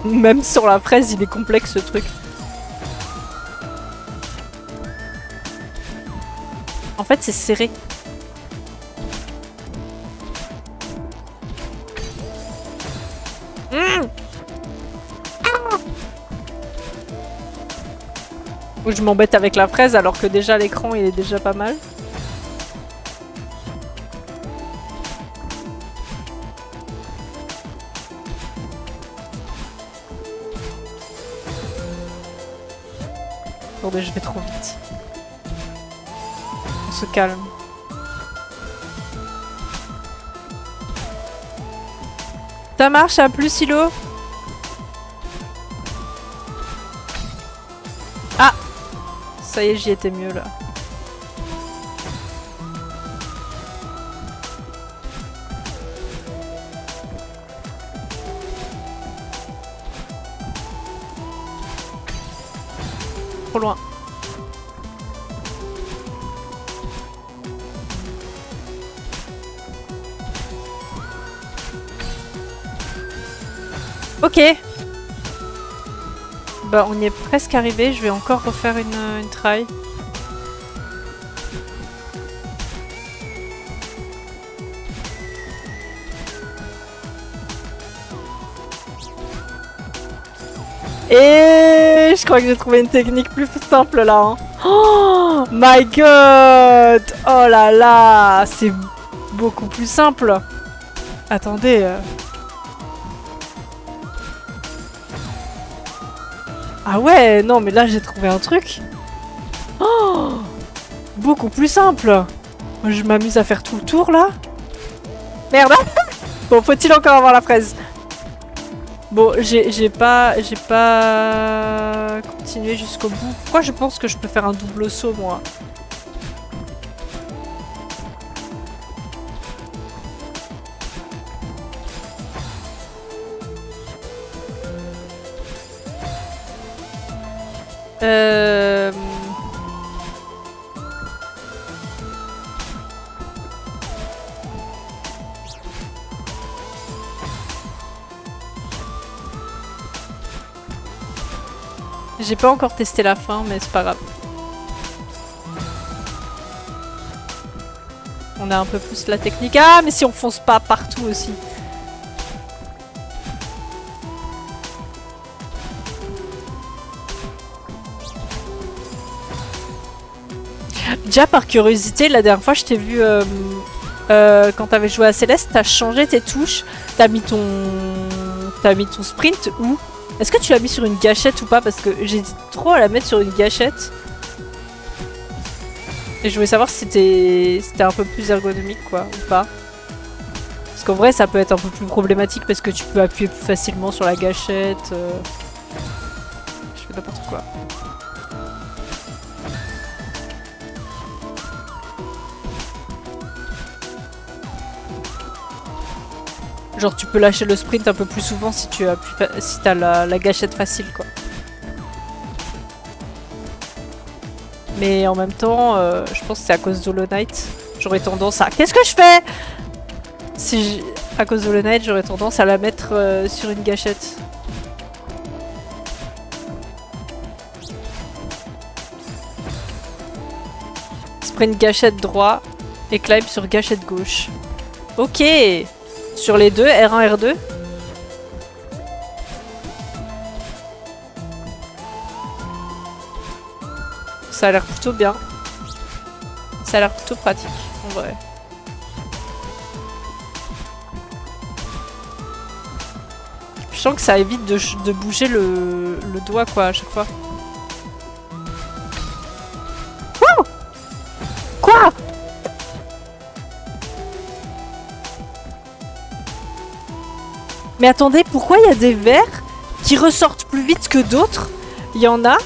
Même sur la fraise, il est complexe ce truc. En fait, c'est serré. Ou je m'embête avec la fraise alors que déjà l'écran il est déjà pas mal. Attendez, je vais trop vite. On se calme. Ça marche, à plus, Silo. Ah! Ça y est, j'y étais mieux là. Trop loin. Ok. Bah on y est presque arrivé, je vais encore refaire une try. Et je crois que j'ai trouvé une technique plus simple là. Hein. Oh my god! Oh là là! C'est beaucoup plus simple. Attendez. Ah ouais, non mais là j'ai trouvé un truc. Oh, beaucoup plus simple. Moi je m'amuse à faire tout le tour là. Merde. Bon, faut-il encore avoir la fraise? Bon, j'ai pas continué jusqu'au bout. Pourquoi je pense que je peux faire un double saut moi? J'ai pas encore testé la fin, mais c'est pas grave. On a un peu plus la technique. Ah, mais si on fonce pas partout aussi. Déjà par curiosité, la dernière fois je t'ai vu quand t'avais joué à Céleste, t'as changé tes touches, t'as mis ton sprint où? Est-ce que tu l'as mis sur une gâchette ou pas? Parce que j'hésite trop à la mettre sur une gâchette. Et je voulais savoir si c'était un peu plus ergonomique quoi, ou pas. Parce qu'en vrai ça peut être un peu plus problématique parce que tu peux appuyer plus facilement sur la gâchette. Je fais n'importe quoi. Genre tu peux lâcher le sprint un peu plus souvent si tu appuies si t'as la gâchette facile quoi. Mais en même temps, je pense que c'est à cause d'Hollow Knight. J'aurais tendance à... Qu'est-ce que je fais? Si à cause d'Hollow Knight, j'aurais tendance à la mettre sur une gâchette. Sprint gâchette droit. Et climb sur gâchette gauche. Ok. Sur les deux, R1, R2. Ça a l'air plutôt bien. Ça a l'air plutôt pratique, en vrai. Je sens que ça évite de bouger le doigt, quoi, à chaque fois. Oh! Quoi? Mais attendez, pourquoi il y a des vers qui ressortent plus vite que d'autres? Il y en a,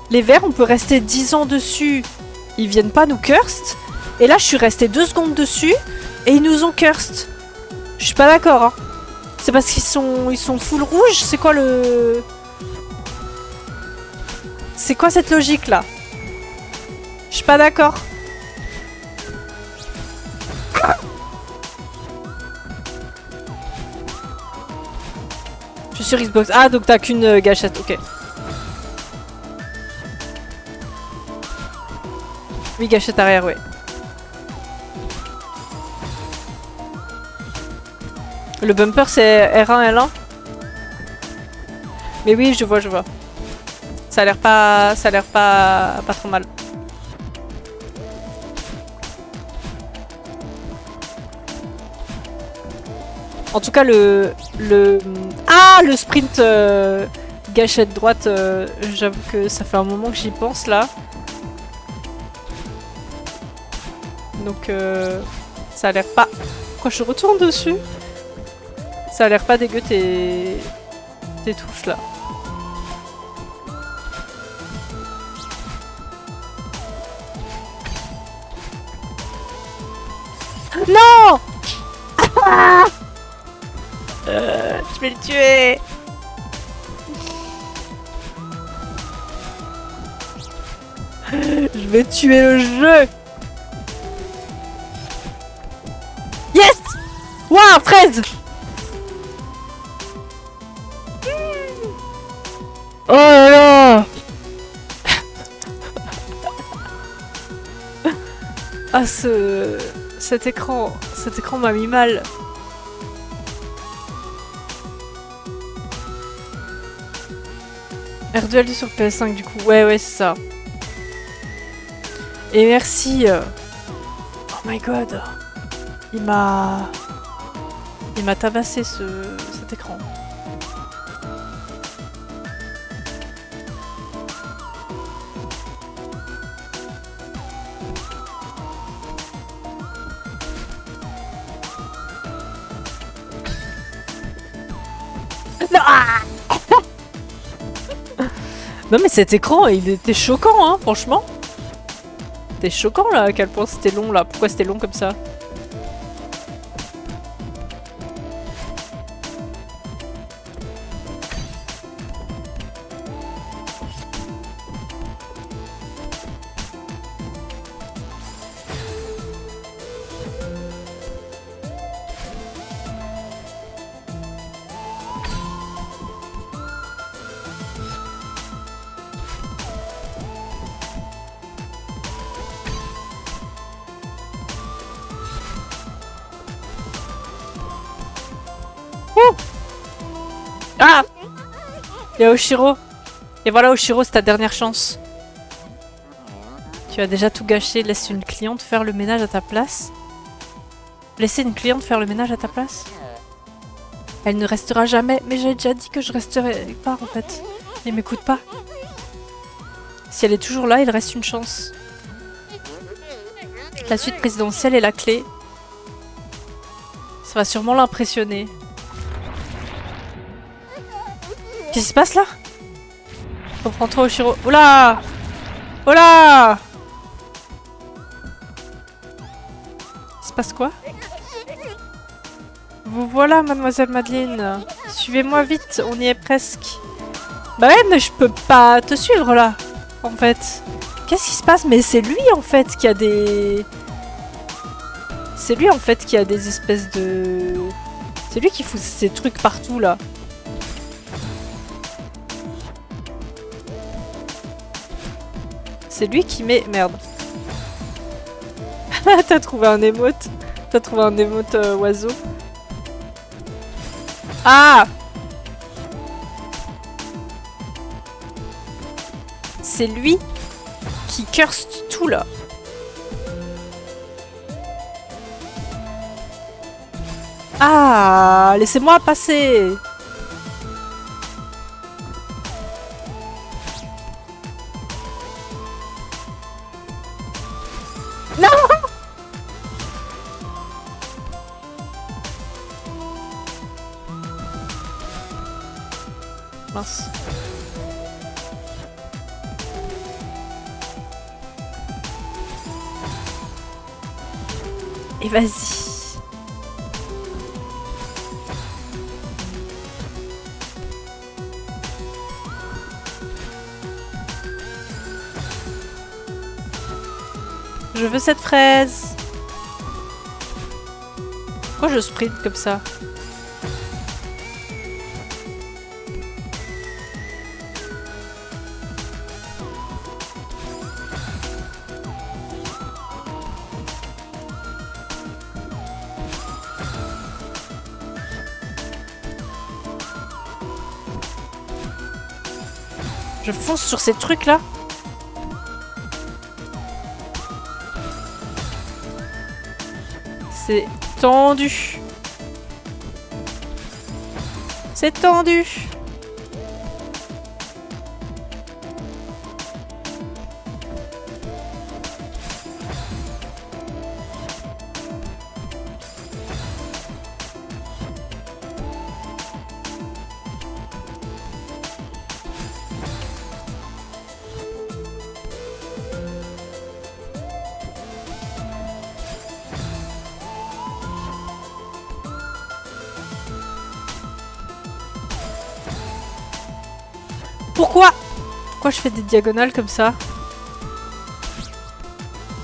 les vers, on peut rester 10 ans dessus, ils viennent pas nous curst. Et là, je suis restée 2 secondes dessus, et ils nous ont curst. Je suis pas d'accord, hein. C'est parce qu'ils sont full rouge? C'est quoi le... C'est quoi cette logique là? Je suis pas d'accord. Je suis sur Xbox. Ah, donc t'as qu'une gâchette, ok. Oui, gâchette arrière, oui. Le bumper c'est R1, L1. Mais oui, je vois, je vois. Ça a l'air pas... Ça a l'air pas trop mal. En tout cas, Ah, le sprint gâchette droite, j'avoue que ça fait un moment que j'y pense, là. Donc, ça a l'air pas... Pourquoi je retourne dessus? Ça a l'air pas dégueu tes touches, là. Non! Je vais le tuer. Je vais tuer le jeu. Yes! Waouh, fraise! Oh là là! Ah, cet écran m'a mis mal. R2L2 sur PS5 du coup. Ouais, c'est ça. Et merci. Oh my god. Il m'a tabassé cet écran. Non, ah. Non mais cet écran, il était choquant, hein, franchement. C'était choquant là, à quel point c'était long là. Pourquoi c'était long comme ça? Ah! Il y a Oshiro. Et voilà Oshiro, c'est ta dernière chance. Tu as déjà tout gâché, laisse une cliente faire le ménage à ta place. Laisser une cliente faire le ménage à ta place? Elle ne restera jamais, mais j'ai déjà dit que je resterai pas en fait. Elle m'écoute pas. Si elle est toujours là, il reste une chance. La suite présidentielle est la clé. Ça va sûrement l'impressionner. Qu'est-ce qui se passe là? Reprends-toi Oshiro. Oula! Oula! Il se passe quoi? Vous voilà, mademoiselle Madeleine. Suivez-moi vite, on y est presque. Bah ouais, mais je peux pas te suivre là, en fait. Qu'est-ce qui se passe? Mais c'est lui en fait qui a des... C'est lui en fait qui a des espèces de... C'est lui qui fout ces trucs partout là. C'est lui qui met... Merde. T'as trouvé un émote. T'as trouvé un émote oiseau. Ah! C'est lui qui curse tout là. Ah! Laissez-moi passer! Non! Mince. Et vas-y. Je veux cette fraise. Pourquoi je sprint comme ça? Je fonce sur ces trucs là. C'est tendu. C'est tendu. Pourquoi? Pourquoi je fais des diagonales comme ça?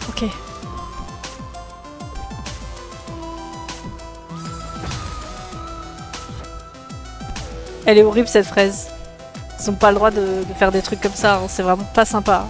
Ok. Elle est horrible cette fraise. Ils ont pas le droit de faire des trucs comme ça, hein. C'est vraiment pas sympa.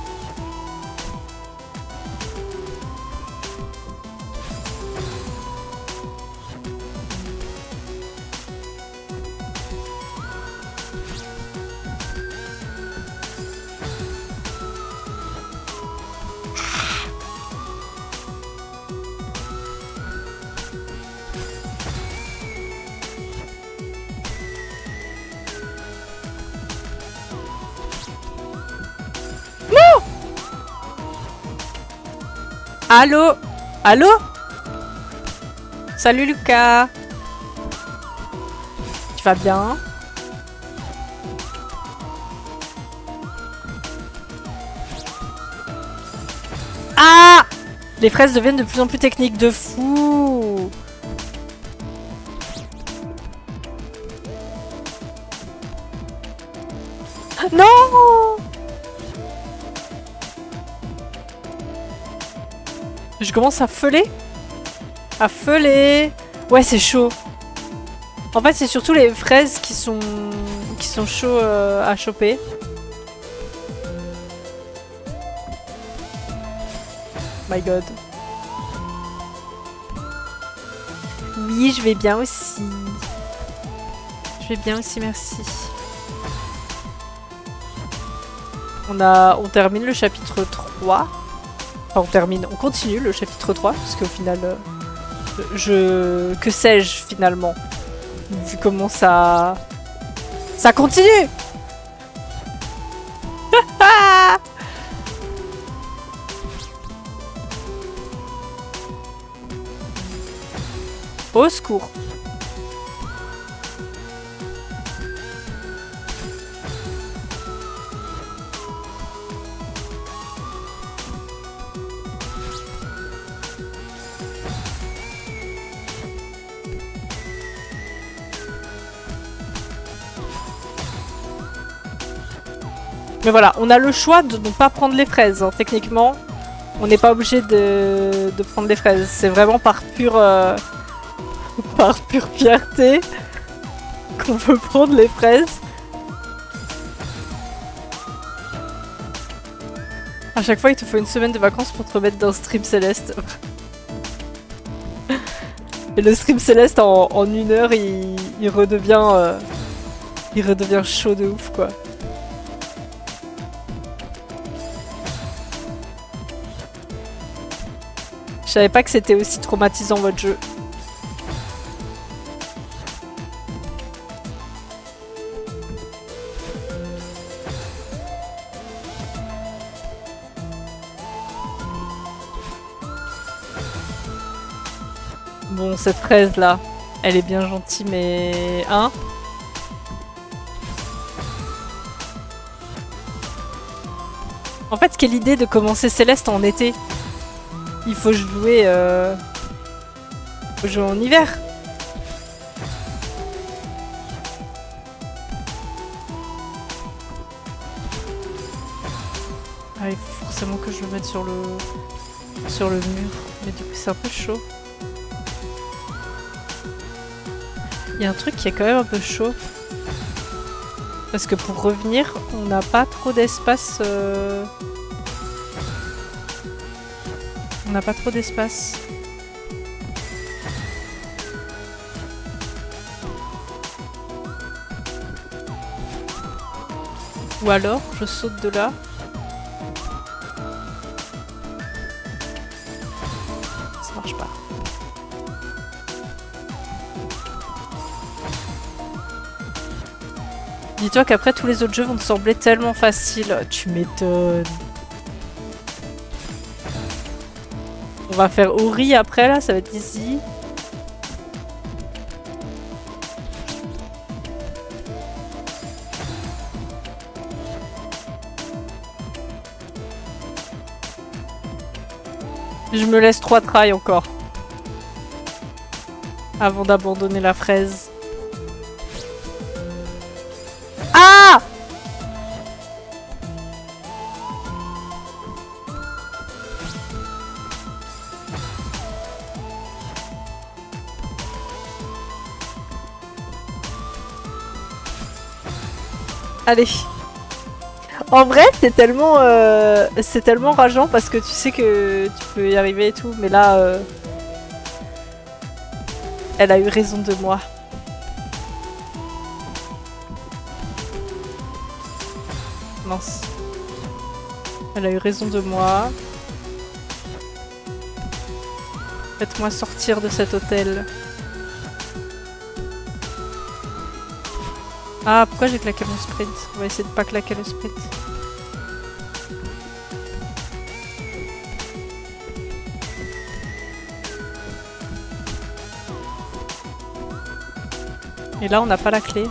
Allô? Allô? Salut Lucas. Tu vas bien? Ah! Les fraises deviennent de plus en plus techniques, de fou! Non! Je commence à feuler. À feuler. Ouais, c'est chaud. En fait, c'est surtout les fraises qui sont chauds à choper. My god. Oui, je vais bien aussi. Je vais bien aussi, merci. On termine le chapitre 3. Enfin, on continue le chapitre 3, parce qu'au final, que sais-je finalement? Vu comment ça continue. Au secours. Mais voilà, on a le choix de ne pas prendre les fraises. Hein. Techniquement, on n'est pas obligé de prendre les fraises. C'est vraiment par pure fierté qu'on veut prendre les fraises. À chaque fois, il te faut une semaine de vacances pour te remettre dans Stream Céleste. Et le stream Céleste en 1 heure, il redevient chaud de ouf quoi. Je savais pas que c'était aussi traumatisant votre jeu. Bon, cette fraise là, elle est bien gentille, mais... Hein? En fait, quelle idée de commencer Céleste en été? Il faut jouer en hiver. Ah, il faut forcément que je le mette sur le mur. Mais du coup, c'est un peu chaud. Il y a un truc qui est quand même un peu chaud. Parce que pour revenir, on n'a pas trop d'espace. On n'a pas trop d'espace. Ou alors, je saute de là. Ça marche pas. Dis-toi qu'après tous les autres jeux vont te sembler tellement faciles. Tu m'étonnes. On va faire Ori après là, ça va être easy. Je me laisse 3 tries encore. Avant d'abandonner la fraise. Ah! Allez. En vrai, c'est tellement rageant parce que tu sais que tu peux y arriver et tout, mais là, elle a eu raison de moi. Mince. Elle a eu raison de moi. Faites-moi sortir de cet hôtel. Ah, pourquoi j'ai claqué mon sprint? On va essayer de pas claquer le sprint. Et là, on n'a pas la clé.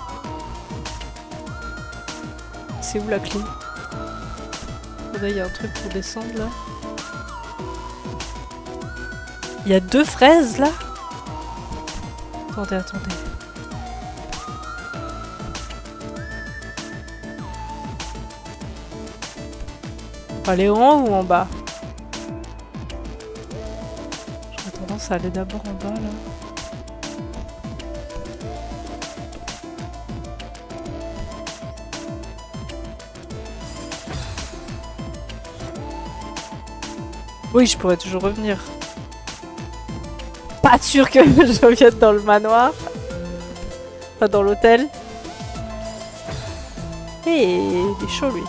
C'est où la clé? Là, il y a un truc pour descendre, là. Il y a 2 fraises, là? Attendez, attendez. On va aller en haut ou en bas? J'aurais tendance à aller d'abord en bas, là. Oui, je pourrais toujours revenir. Pas sûr que je revienne dans le manoir. Enfin, dans l'hôtel. Et il est chaud, lui.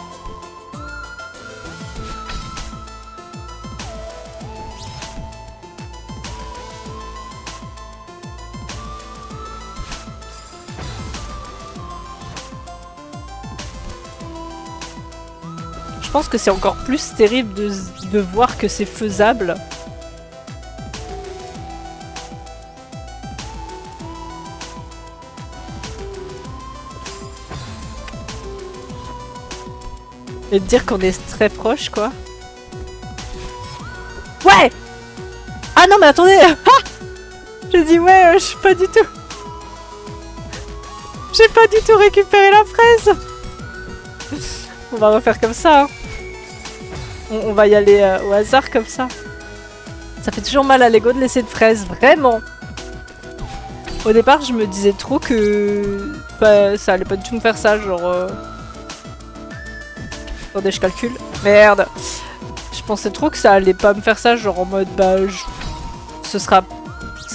Je pense que c'est encore plus terrible de voir que c'est faisable. Et de dire qu'on est très proche, quoi. Ouais! Ah non, mais attendez! Ah! J'ai dit ouais, je suis pas du tout... J'ai pas du tout récupéré la fraise! On va refaire comme ça, hein. On va y aller au hasard comme ça. Ça fait toujours mal à l'ego de laisser une fraise, vraiment. Au départ, je me disais trop que bah, ça allait pas du tout me faire ça, genre... Attendez, je calcule. Merde. Je pensais trop que ça allait pas me faire ça, genre en mode bah... Ce sera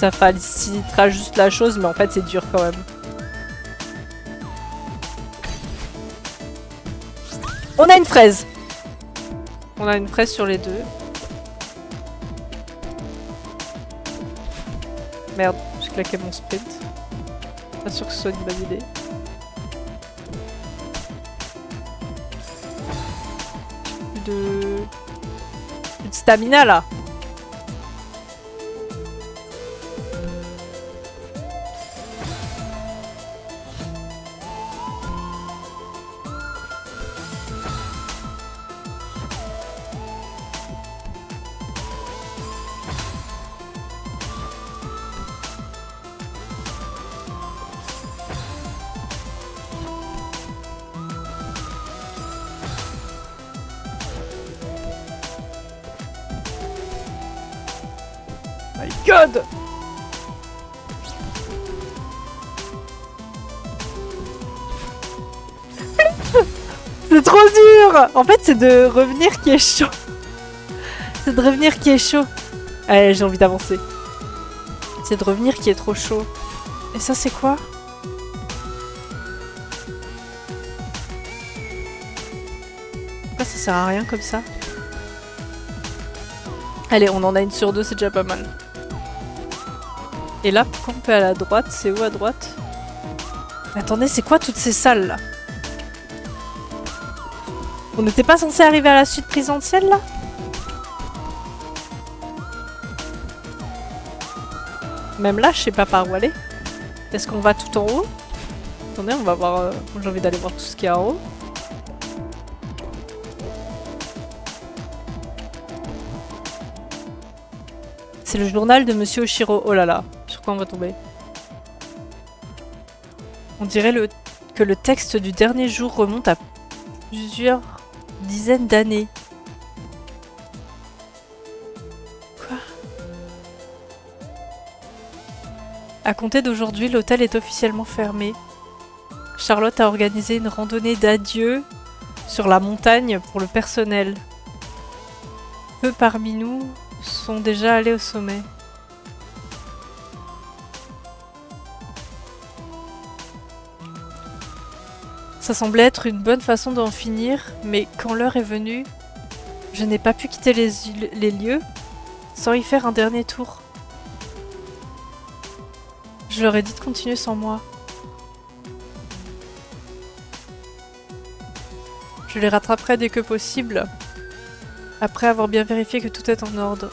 Ça facilitera juste la chose, mais en fait c'est dur quand même. On a une fraise. On a une fraise sur les deux. Merde, j'ai claqué mon sprint. Pas sûr que ce soit une bonne idée. Plus de stamina là. My God! C'est trop dur! En fait, c'est de revenir qui est chaud. C'est de revenir qui est chaud. Allez, j'ai envie d'avancer. C'est de revenir qui est trop chaud. Et ça, c'est quoi? Pourquoi ça sert à rien comme ça? Allez, on en a une sur deux, c'est déjà pas mal. Et là, pourquoi on peut aller à droite? C'est où à droite? Mais attendez, c'est quoi toutes ces salles là? On n'était pas censé arriver à la suite présentielle là? Même là, je sais pas par où aller. Est-ce qu'on va tout en haut? Attendez, on va voir. J'ai envie d'aller voir tout ce qu'il y a en haut. C'est le journal de Monsieur Oshiro. Oh là là, sur quoi on va tomber? On dirait que le texte du dernier jour remonte à plusieurs dizaines d'années. Quoi? À compter d'aujourd'hui, l'hôtel est officiellement fermé. Charlotte a organisé une randonnée d'adieu sur la montagne pour le personnel. Peu parmi nous sont déjà allés au sommet. Ça semblait être une bonne façon d'en finir, mais quand l'heure est venue, je n'ai pas pu quitter les lieux sans y faire un dernier tour. Je leur ai dit de continuer sans moi. Je les rattraperai dès que possible, après avoir bien vérifié que tout est en ordre.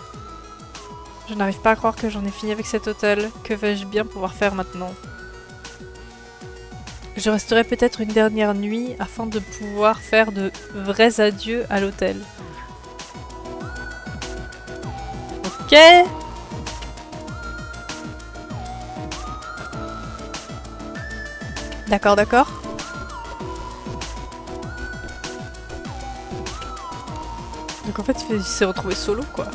Je n'arrive pas à croire que j'en ai fini avec cet hôtel. Que vais-je bien pouvoir faire maintenant? Je resterai peut-être une dernière nuit afin de pouvoir faire de vrais adieux à l'hôtel. Ok. D'accord, d'accord. Donc en fait, il s'est retrouvé solo, quoi.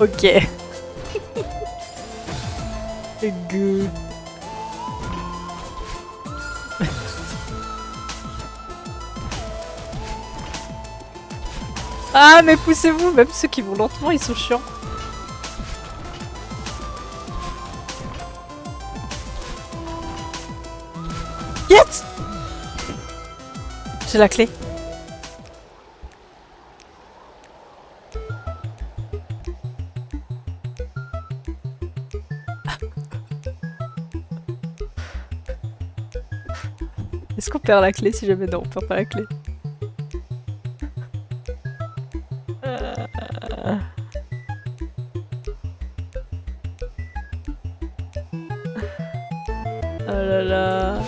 Ok. Good. Ah, mais poussez-vous, même ceux qui vont lentement, ils sont chiants. Yes! J'ai la clé. Est-ce qu'on perd la clé si jamais? Non, on perd pas la clé. Oh là là.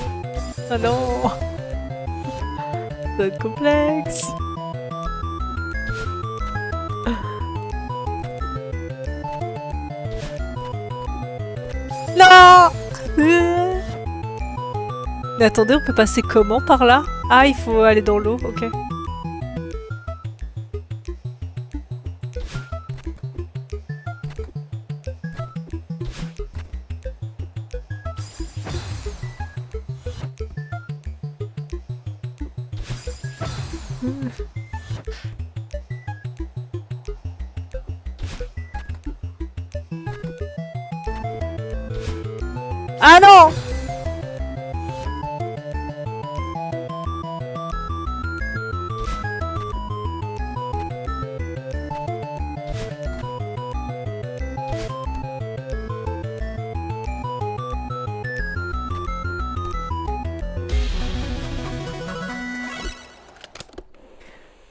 Ah non. Ça va être complexe. Non. Mais attendez, on peut passer comment par là? Ah, il faut aller dans l'eau, ok. Ah non!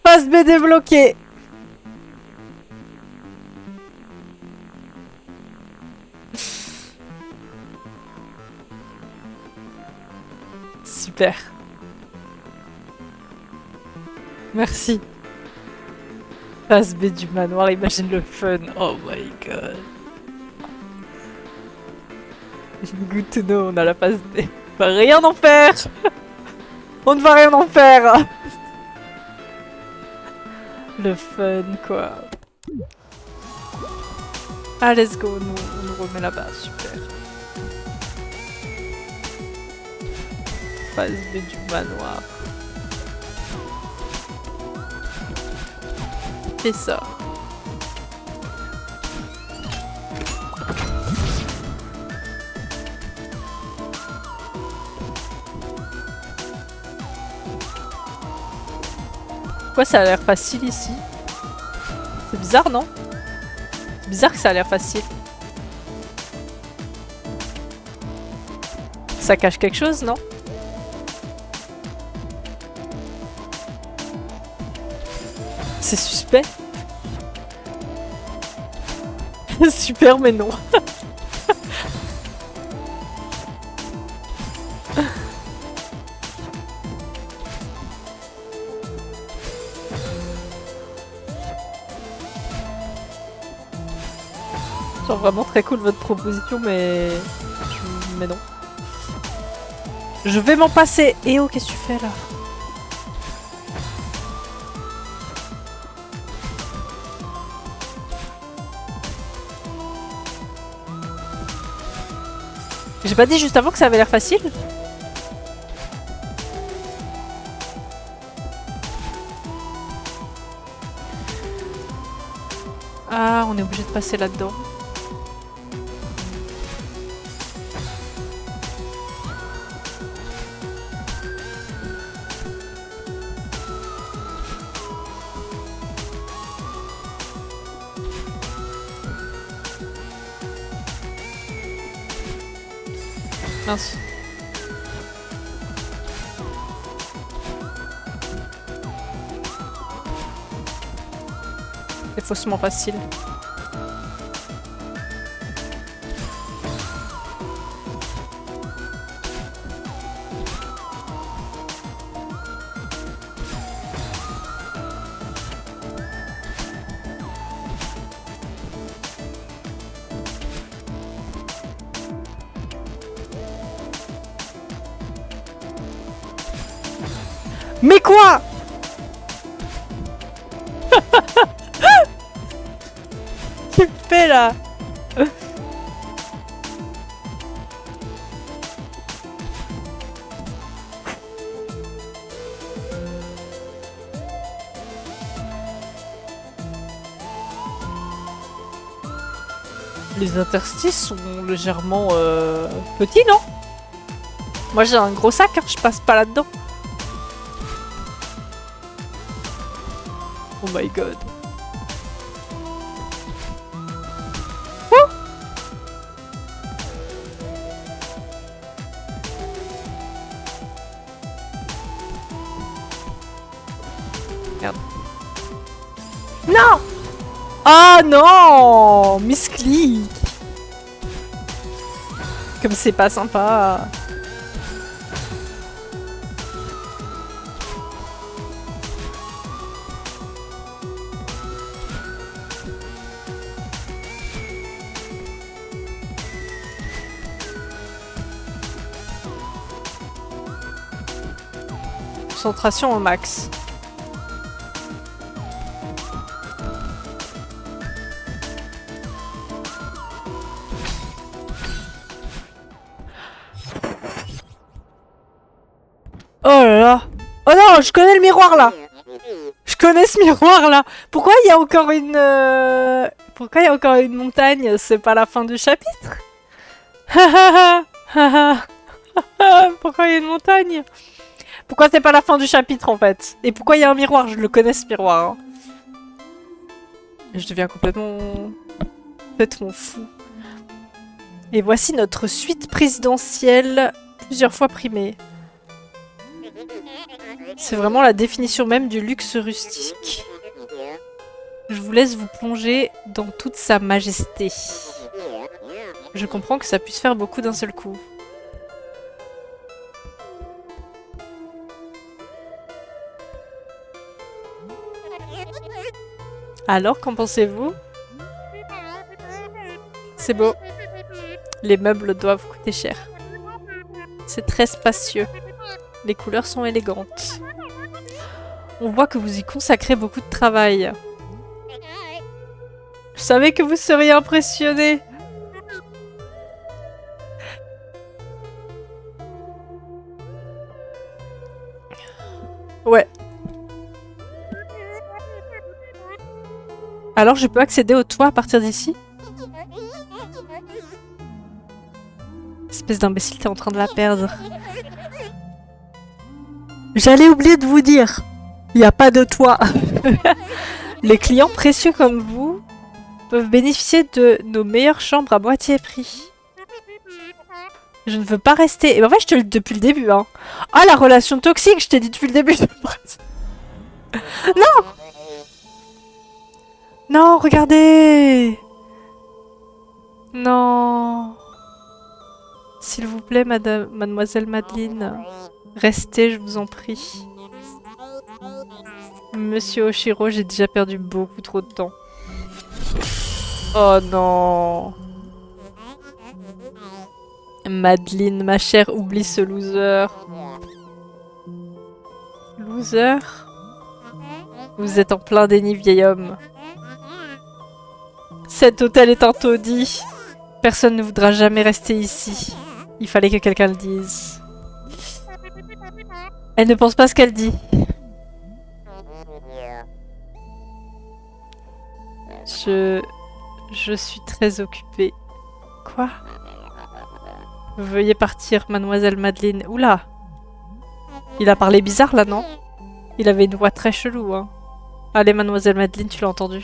Phase B débloquée. Super. Merci. Phase B du manoir, imagine le fun. Oh my god. Good to know, on a la phase B. On va rien en faire. On ne va rien en faire. Le fun, quoi. Ah, let's go, on nous remet là-bas, super. Phase B du manoir. Fais ça. Pourquoi ça a l'air facile ici? C'est bizarre, non? C'est bizarre que ça a l'air facile. Ça cache quelque chose, non? C'est suspect. Super, mais non. Genre vraiment très cool votre proposition, mais... Mais non. Je vais m'en passer. Eh oh, qu'est-ce que tu fais là? J'ai pas dit juste avant que ça avait l'air facile? Ah, on est obligé de passer là-dedans. Mince. C'est faussement facile. Mais quoi? Qu'est-ce que tu fais là? Les interstices sont légèrement petits, non? Moi j'ai un gros sac, hein, je passe pas là-dedans. Oh my god. Oh! Merde. Non! Ah non! Misclick! Comme c'est pas sympa. concentration au max. Oh là là. Oh non, je connais le miroir là. Je connais ce miroir là. Pourquoi il y a encore une... Pourquoi il y a encore une montagne? C'est pas la fin du chapitre? Pourquoi il y a une montagne? Pourquoi c'est pas la fin du chapitre en fait? Et pourquoi il y a un miroir? Je le connais ce miroir. Hein. Je deviens complètement fou. Et voici notre suite présidentielle plusieurs fois primée. C'est vraiment la définition même du luxe rustique. Je vous laisse vous plonger dans toute sa majesté. Je comprends que ça puisse faire beaucoup d'un seul coup. Alors, qu'en pensez-vous? C'est beau. Les meubles doivent coûter cher. C'est très spacieux. Les couleurs sont élégantes. On voit que vous y consacrez beaucoup de travail. Je savais que vous seriez impressionnés. Ouais. Alors je peux accéder au toit à partir d'ici? Espèce d'imbécile, t'es en train de la perdre. J'allais oublier de vous dire. Il n'y a pas de toit. Les clients précieux comme vous peuvent bénéficier de nos meilleures chambres à moitié prix. Je ne veux pas rester... Et en fait, je te le dis depuis le début. Hein. Ah, la relation toxique, je t'ai dit depuis le début. Non! Non, regardez! Non! S'il vous plaît, mademoiselle Madeline, restez, je vous en prie. Monsieur Oshiro, j'ai déjà perdu beaucoup trop de temps. Oh non! Madeline, ma chère, oublie ce loser. Loser? Vous êtes en plein déni, vieil homme. Cet hôtel est un taudis. Personne ne voudra jamais rester ici. Il fallait que quelqu'un le dise. Elle ne pense pas ce qu'elle dit. Je suis très occupée. Quoi? Veuillez partir, mademoiselle Madeline. Oula! Il a parlé bizarre là, non? Il avait une voix très chelou, hein. Allez, mademoiselle Madeline, tu l'as entendu.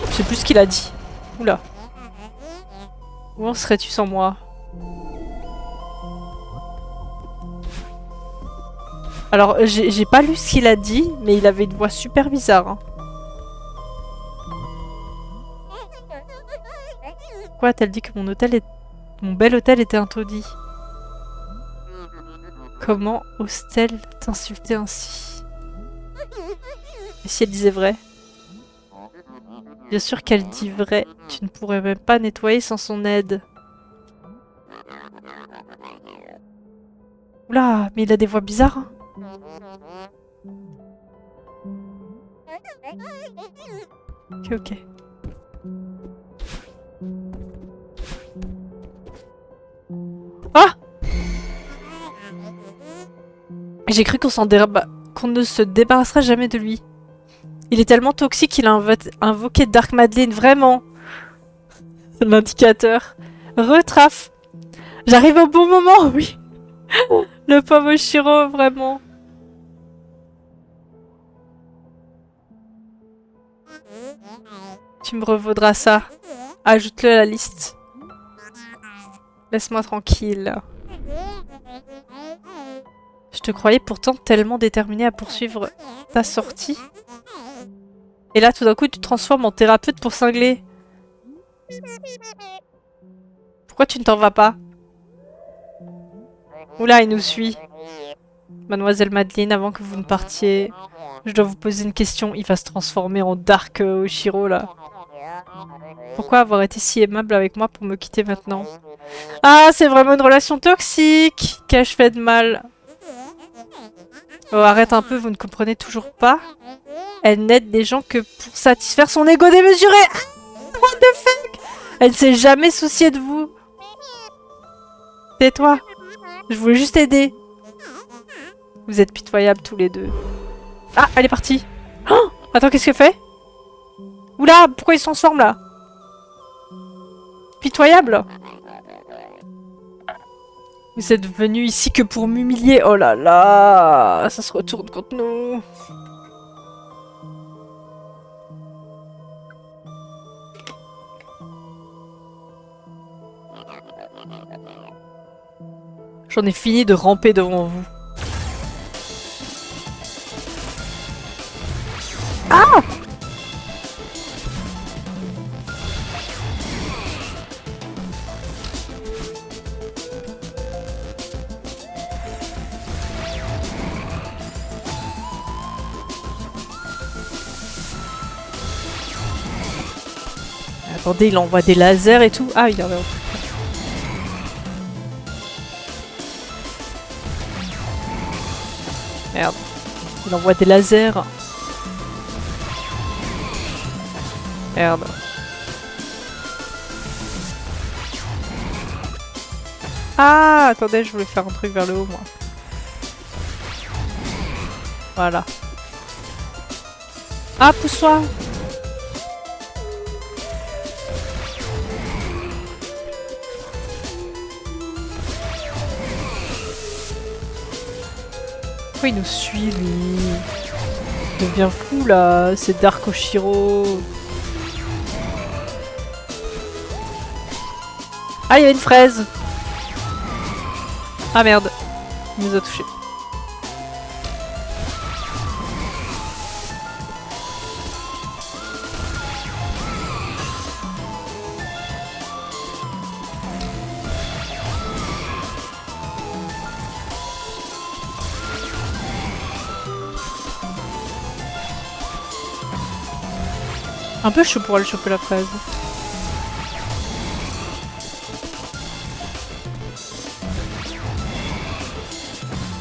Je sais plus ce qu'il a dit. Oula. Où en serais-tu sans moi? Alors, j'ai pas lu ce qu'il a dit, mais il avait une voix super bizarre. Hein. Quoi, a-t-elle dit que mon bel hôtel était un taudis? Comment ose-t-elle t'insulter ainsi? Et si elle disait vrai? Bien sûr qu'elle dit vrai. Tu ne pourrais même pas nettoyer sans son aide. Oula, mais il a des voix bizarres. Hein. Ok, ok. Ah! J'ai cru qu'on ne se débarrasserait jamais de lui. Il est tellement toxique qu'il a invoqué Dark Madeline, vraiment. L'indicateur. Retraf. J'arrive au bon moment, oui. Le pauvre Shiro, vraiment. Tu me revaudras ça. Ajoute-le à la liste. Laisse-moi tranquille. Je te croyais pourtant tellement déterminée à poursuivre ta sortie. Et là, tout d'un coup, tu te transformes en thérapeute pour cingler. Pourquoi tu ne t'en vas pas? Oula, il nous suit. Mademoiselle Madeline, avant que vous ne partiez, je dois vous poser une question. Il va se transformer en Dark Oshiro, là. Pourquoi avoir été si aimable avec moi pour me quitter maintenant? Ah, c'est vraiment une relation toxique! Qu'ai-je fait de mal? Oh, arrête un peu, vous ne comprenez toujours pas? Elle n'aide des gens que pour satisfaire son ego démesuré. Ah, what the fuck? Elle ne s'est jamais souciée de vous. Tais-toi. Je voulais juste aider. Vous êtes pitoyables tous les deux. Ah, elle est partie. Oh, attends, qu'est-ce qu'elle fait? Oula, pourquoi il se transforme là? Pitoyable. Vous êtes venu ici que pour m'humilier. Oh là là, ça se retourne contre nous. J'en ai fini de ramper devant vous. Ah! Attendez, il envoie des lasers et tout. Ah, il en a... Merde. Il envoie des lasers. Merde. Ah, attendez, je voulais faire un truc vers le haut, moi. Voilà. Ah, pousse-toi! Pourquoi il nous suit, lui? Il devient fou, là. C'est Dark Oshiro. Ah, il y avait une fraise! Ah, merde. Il nous a touchés. Un peu chaud pour aller choper la fraise.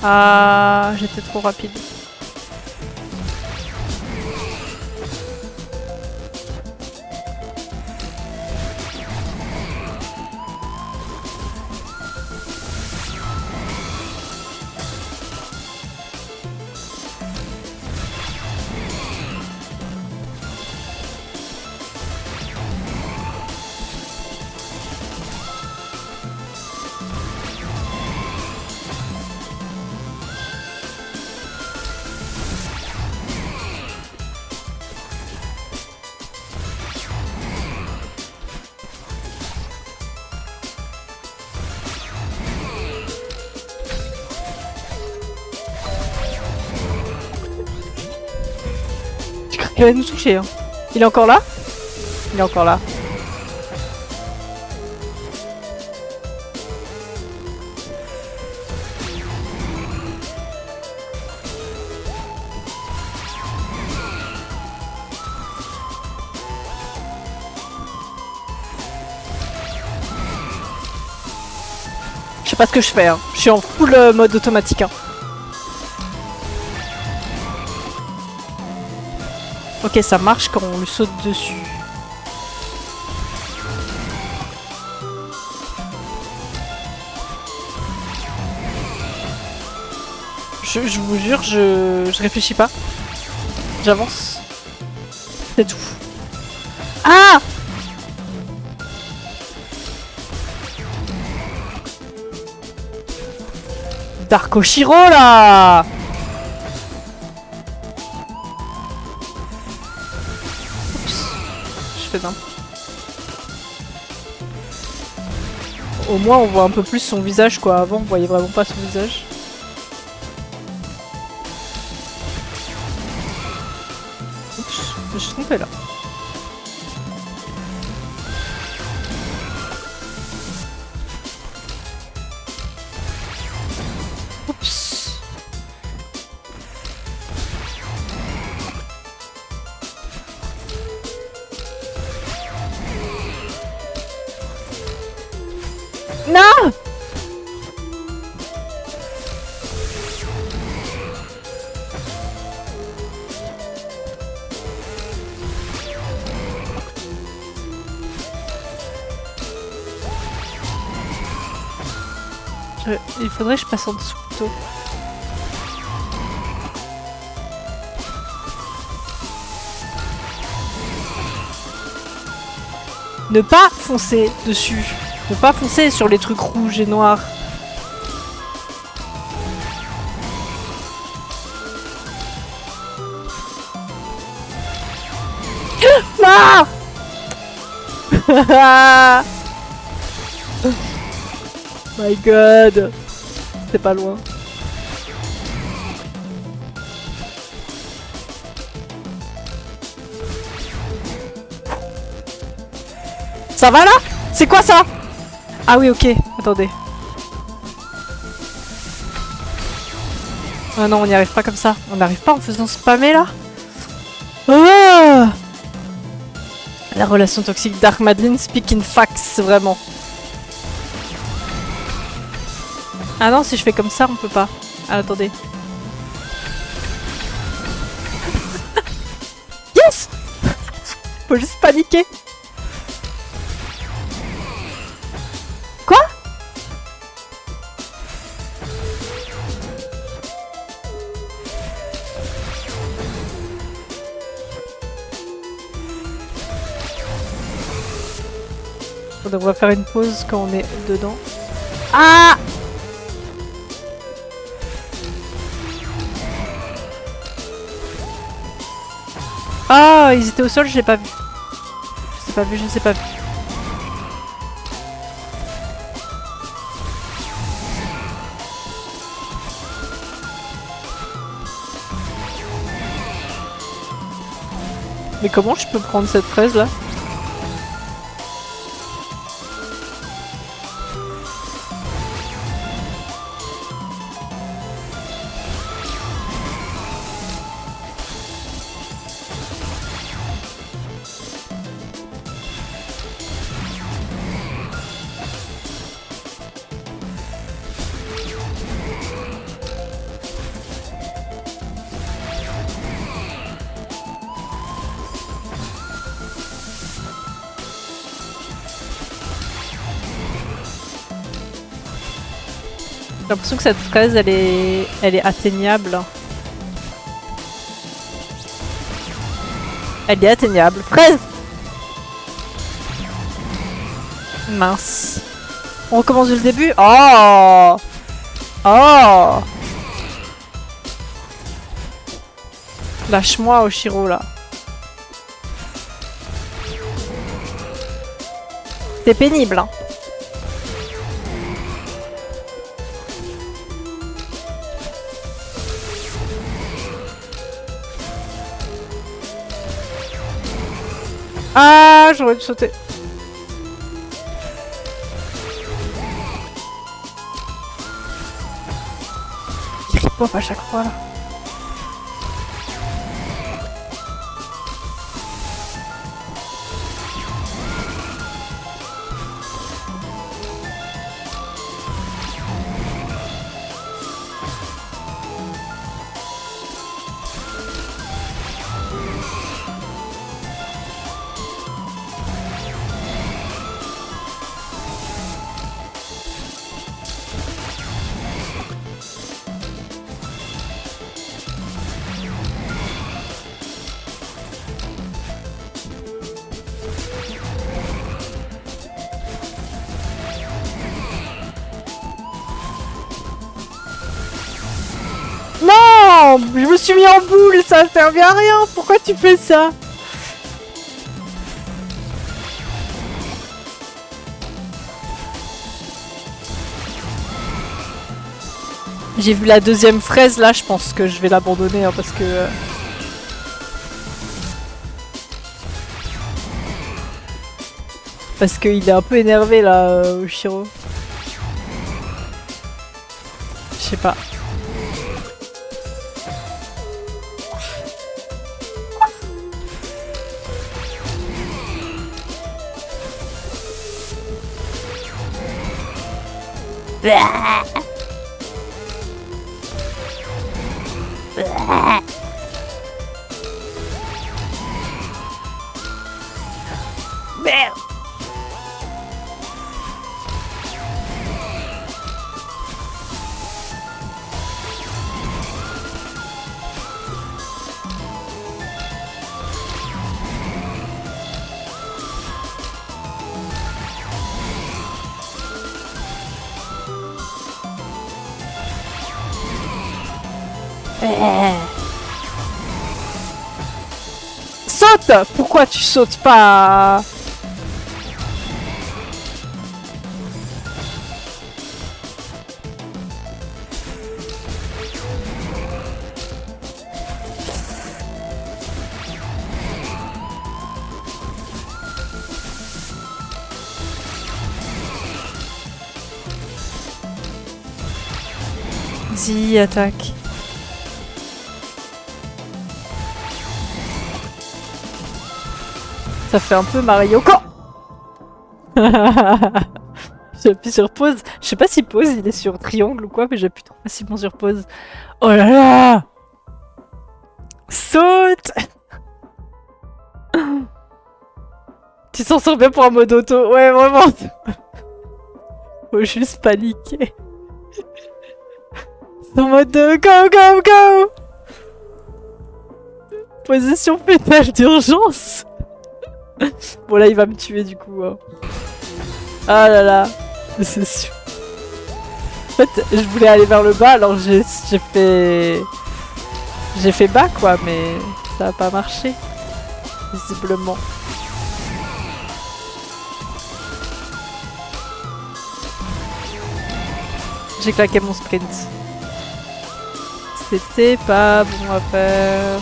Ah, j'étais trop rapide. Il va nous toucher. Hein. Il est encore là? Il est encore là. Je sais pas ce que je fais. Hein. Je suis en full mode automatique. Hein. Ok, ça marche quand on lui saute dessus. Je vous jure, je réfléchis pas. J'avance. C'est tout. Ah! Dark Oshiro là! Au moins on voit un peu plus son visage quoi, avant on voyait vraiment pas son visage. Oups, je me suis trompée là. Oups. Non! Il faudrait que je passe en dessous plutôt. Ne pas foncer dessus. Ne pas foncer sur les trucs rouges et noirs. Ah My god. C'est pas loin. Ça va là? C'est quoi ça? Ah oui, ok. Attendez. Ah non, on n'y arrive pas comme ça. On n'arrive pas en faisant spammer là? Ah, la relation toxique Dark Madeline speak in facts, vraiment. Ah non, si je fais comme ça, on peut pas. Ah, attendez. Yes! Faut juste paniquer. Quoi? On devrait faire une pause quand on est dedans. Ah! Ah, ils étaient au sol, je l'ai pas vu. Je sais pas vu, je sais pas vu. Mais comment je peux prendre cette fraise là? J'ai l'impression que cette fraise, elle est atteignable. Elle est atteignable. Fraise! Mince. On recommence du début? Oh! Oh! Lâche-moi, Oshiro, là. C'est pénible, hein. Ah, j'aurais dû sauter. Il rip-pop à chaque fois là. Non! Je me suis mis en boule, ça servait à rien! Pourquoi tu fais ça? J'ai vu la deuxième fraise là, je pense que je vais l'abandonner hein, parce que... Parce qu'il est un peu énervé là, Oshiro. Je sais pas. Merde. Saute! Pourquoi tu sautes pas? Vas-y, attaque. Ça fait un peu Mario Kart. J'appuie sur pause. Je sais pas si pause il est sur triangle ou quoi, mais j'appuie trop facilement sur pause. Oh là là! Saute! Tu t'en sors bien pour un mode auto. Ouais, vraiment. Faut juste paniquer. En mode de go, go, go! Position pétage d'urgence. Bon là il va me tuer du coup. Hein. Ah là là. C'est sûr. En fait je voulais aller vers le bas alors j'ai fait... J'ai fait bas quoi mais ça a pas marché. Visiblement. J'ai claqué mon sprint. C'était pas bon à faire.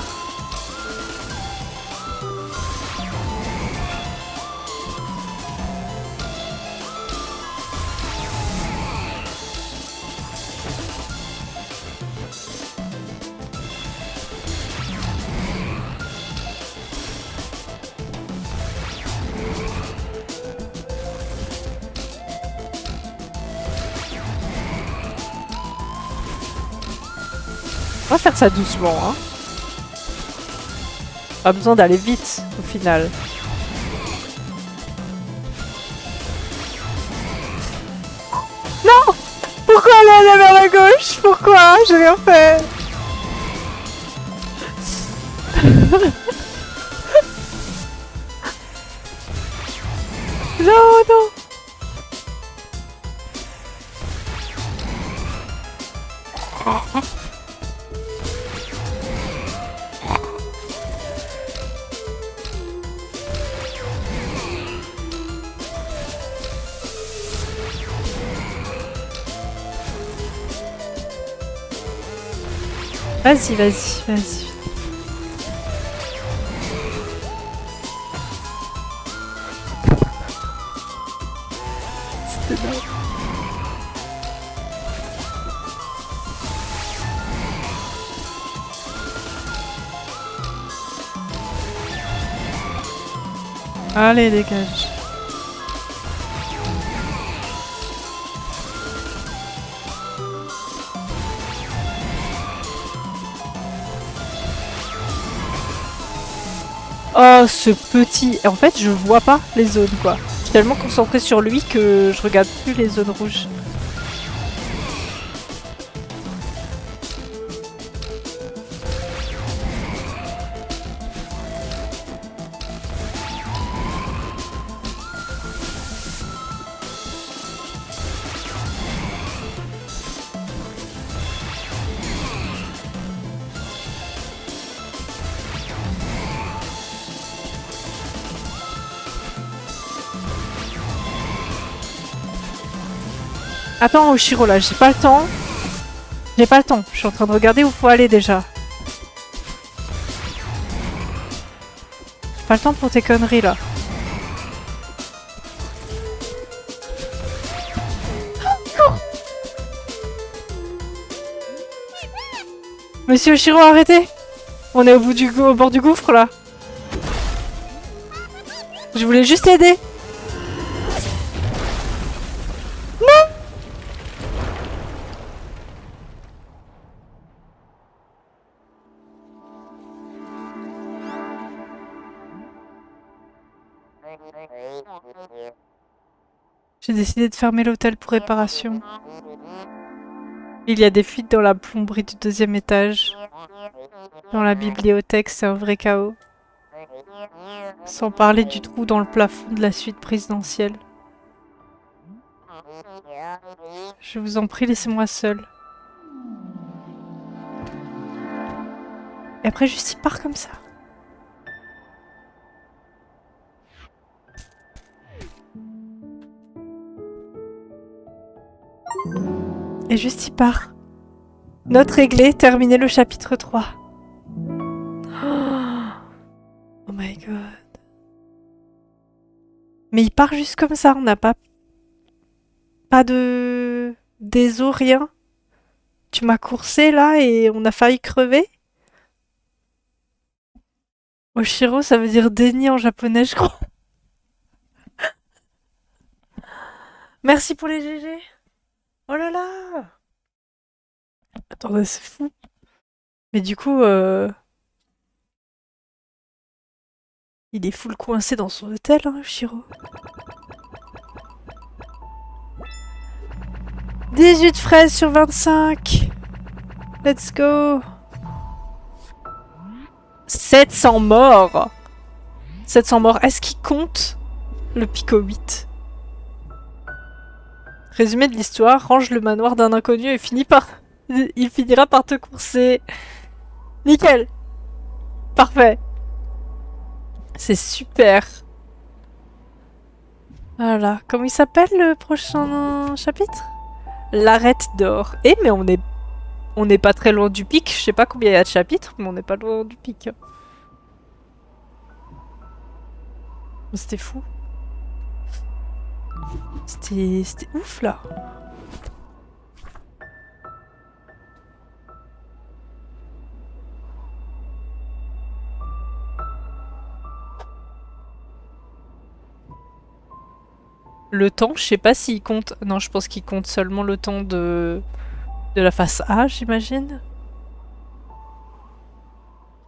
On va faire ça doucement, hein. Pas besoin d'aller vite, au final. Non! Pourquoi aller vers la gauche? Pourquoi? J'ai rien fait. Non, non. Vas-y, vas-y, vas-y. C'était dingue. Allez, dégage. Oh, ce petit... En fait, je vois pas les zones, quoi. Je suis tellement concentrée sur lui que je regarde plus les zones rouges. Attends, Oshiro, là, j'ai pas le temps. J'ai pas le temps. Je suis en train de regarder où faut aller, déjà. J'ai pas le temps pour tes conneries, là. Monsieur Oshiro, arrêtez! On est au bord du gouffre, là. Je voulais juste aider. J'ai décidé de fermer l'hôtel pour réparation. Il y a des fuites dans la plomberie du 2e étage. Dans la bibliothèque, c'est un vrai chaos. Sans parler du trou dans le plafond de la suite présidentielle. Je vous en prie, laissez-moi seul. Et après, juste il part comme ça. Et juste il part. Note réglée, terminer le chapitre 3. Oh my god. Mais il part juste comme ça, on n'a pas de déso, rien. Tu m'as coursé là et on a failli crever. Oshiro, ça veut dire déni en japonais, je crois. Merci pour les GG. Oh là là. Attendez, c'est fou. Mais du coup, il est full coincé dans son hôtel, hein, Oshiro. 18 fraises sur 25. Let's go. 700 morts. 700 morts. Est-ce qu'il compte le Pico 8? Résumé de l'histoire, range le manoir d'un inconnu et il finira par te courser. Nickel. Parfait. C'est super. Voilà. Comment il s'appelle le prochain chapitre? L'arête d'or. Eh mais on n'est pas très loin du pic. Je sais pas combien il y a de chapitres, mais on n'est pas loin du pic. C'était fou. C'était ouf là. Le temps, je sais pas s'il compte. Non, je pense qu'il compte seulement le temps de la face A, j'imagine.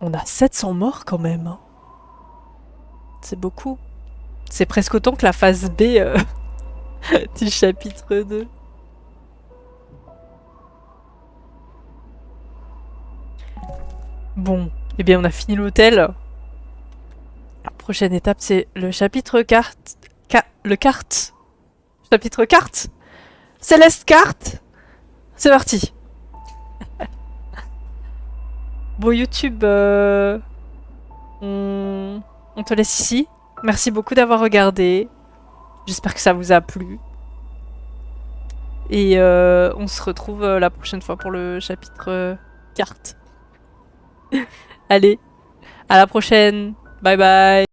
On a 700 morts quand même. Hein. C'est beaucoup. C'est presque autant que la phase B du chapitre 2. Bon, eh bien on a fini l'hôtel. La prochaine étape, c'est le chapitre carte. Le carte. Chapitre carte. Céleste carte. C'est parti. Bon YouTube, on te laisse ici. Merci beaucoup d'avoir regardé. J'espère que ça vous a plu. Et on se retrouve la prochaine fois pour le chapitre carte. Allez, à la prochaine. Bye bye.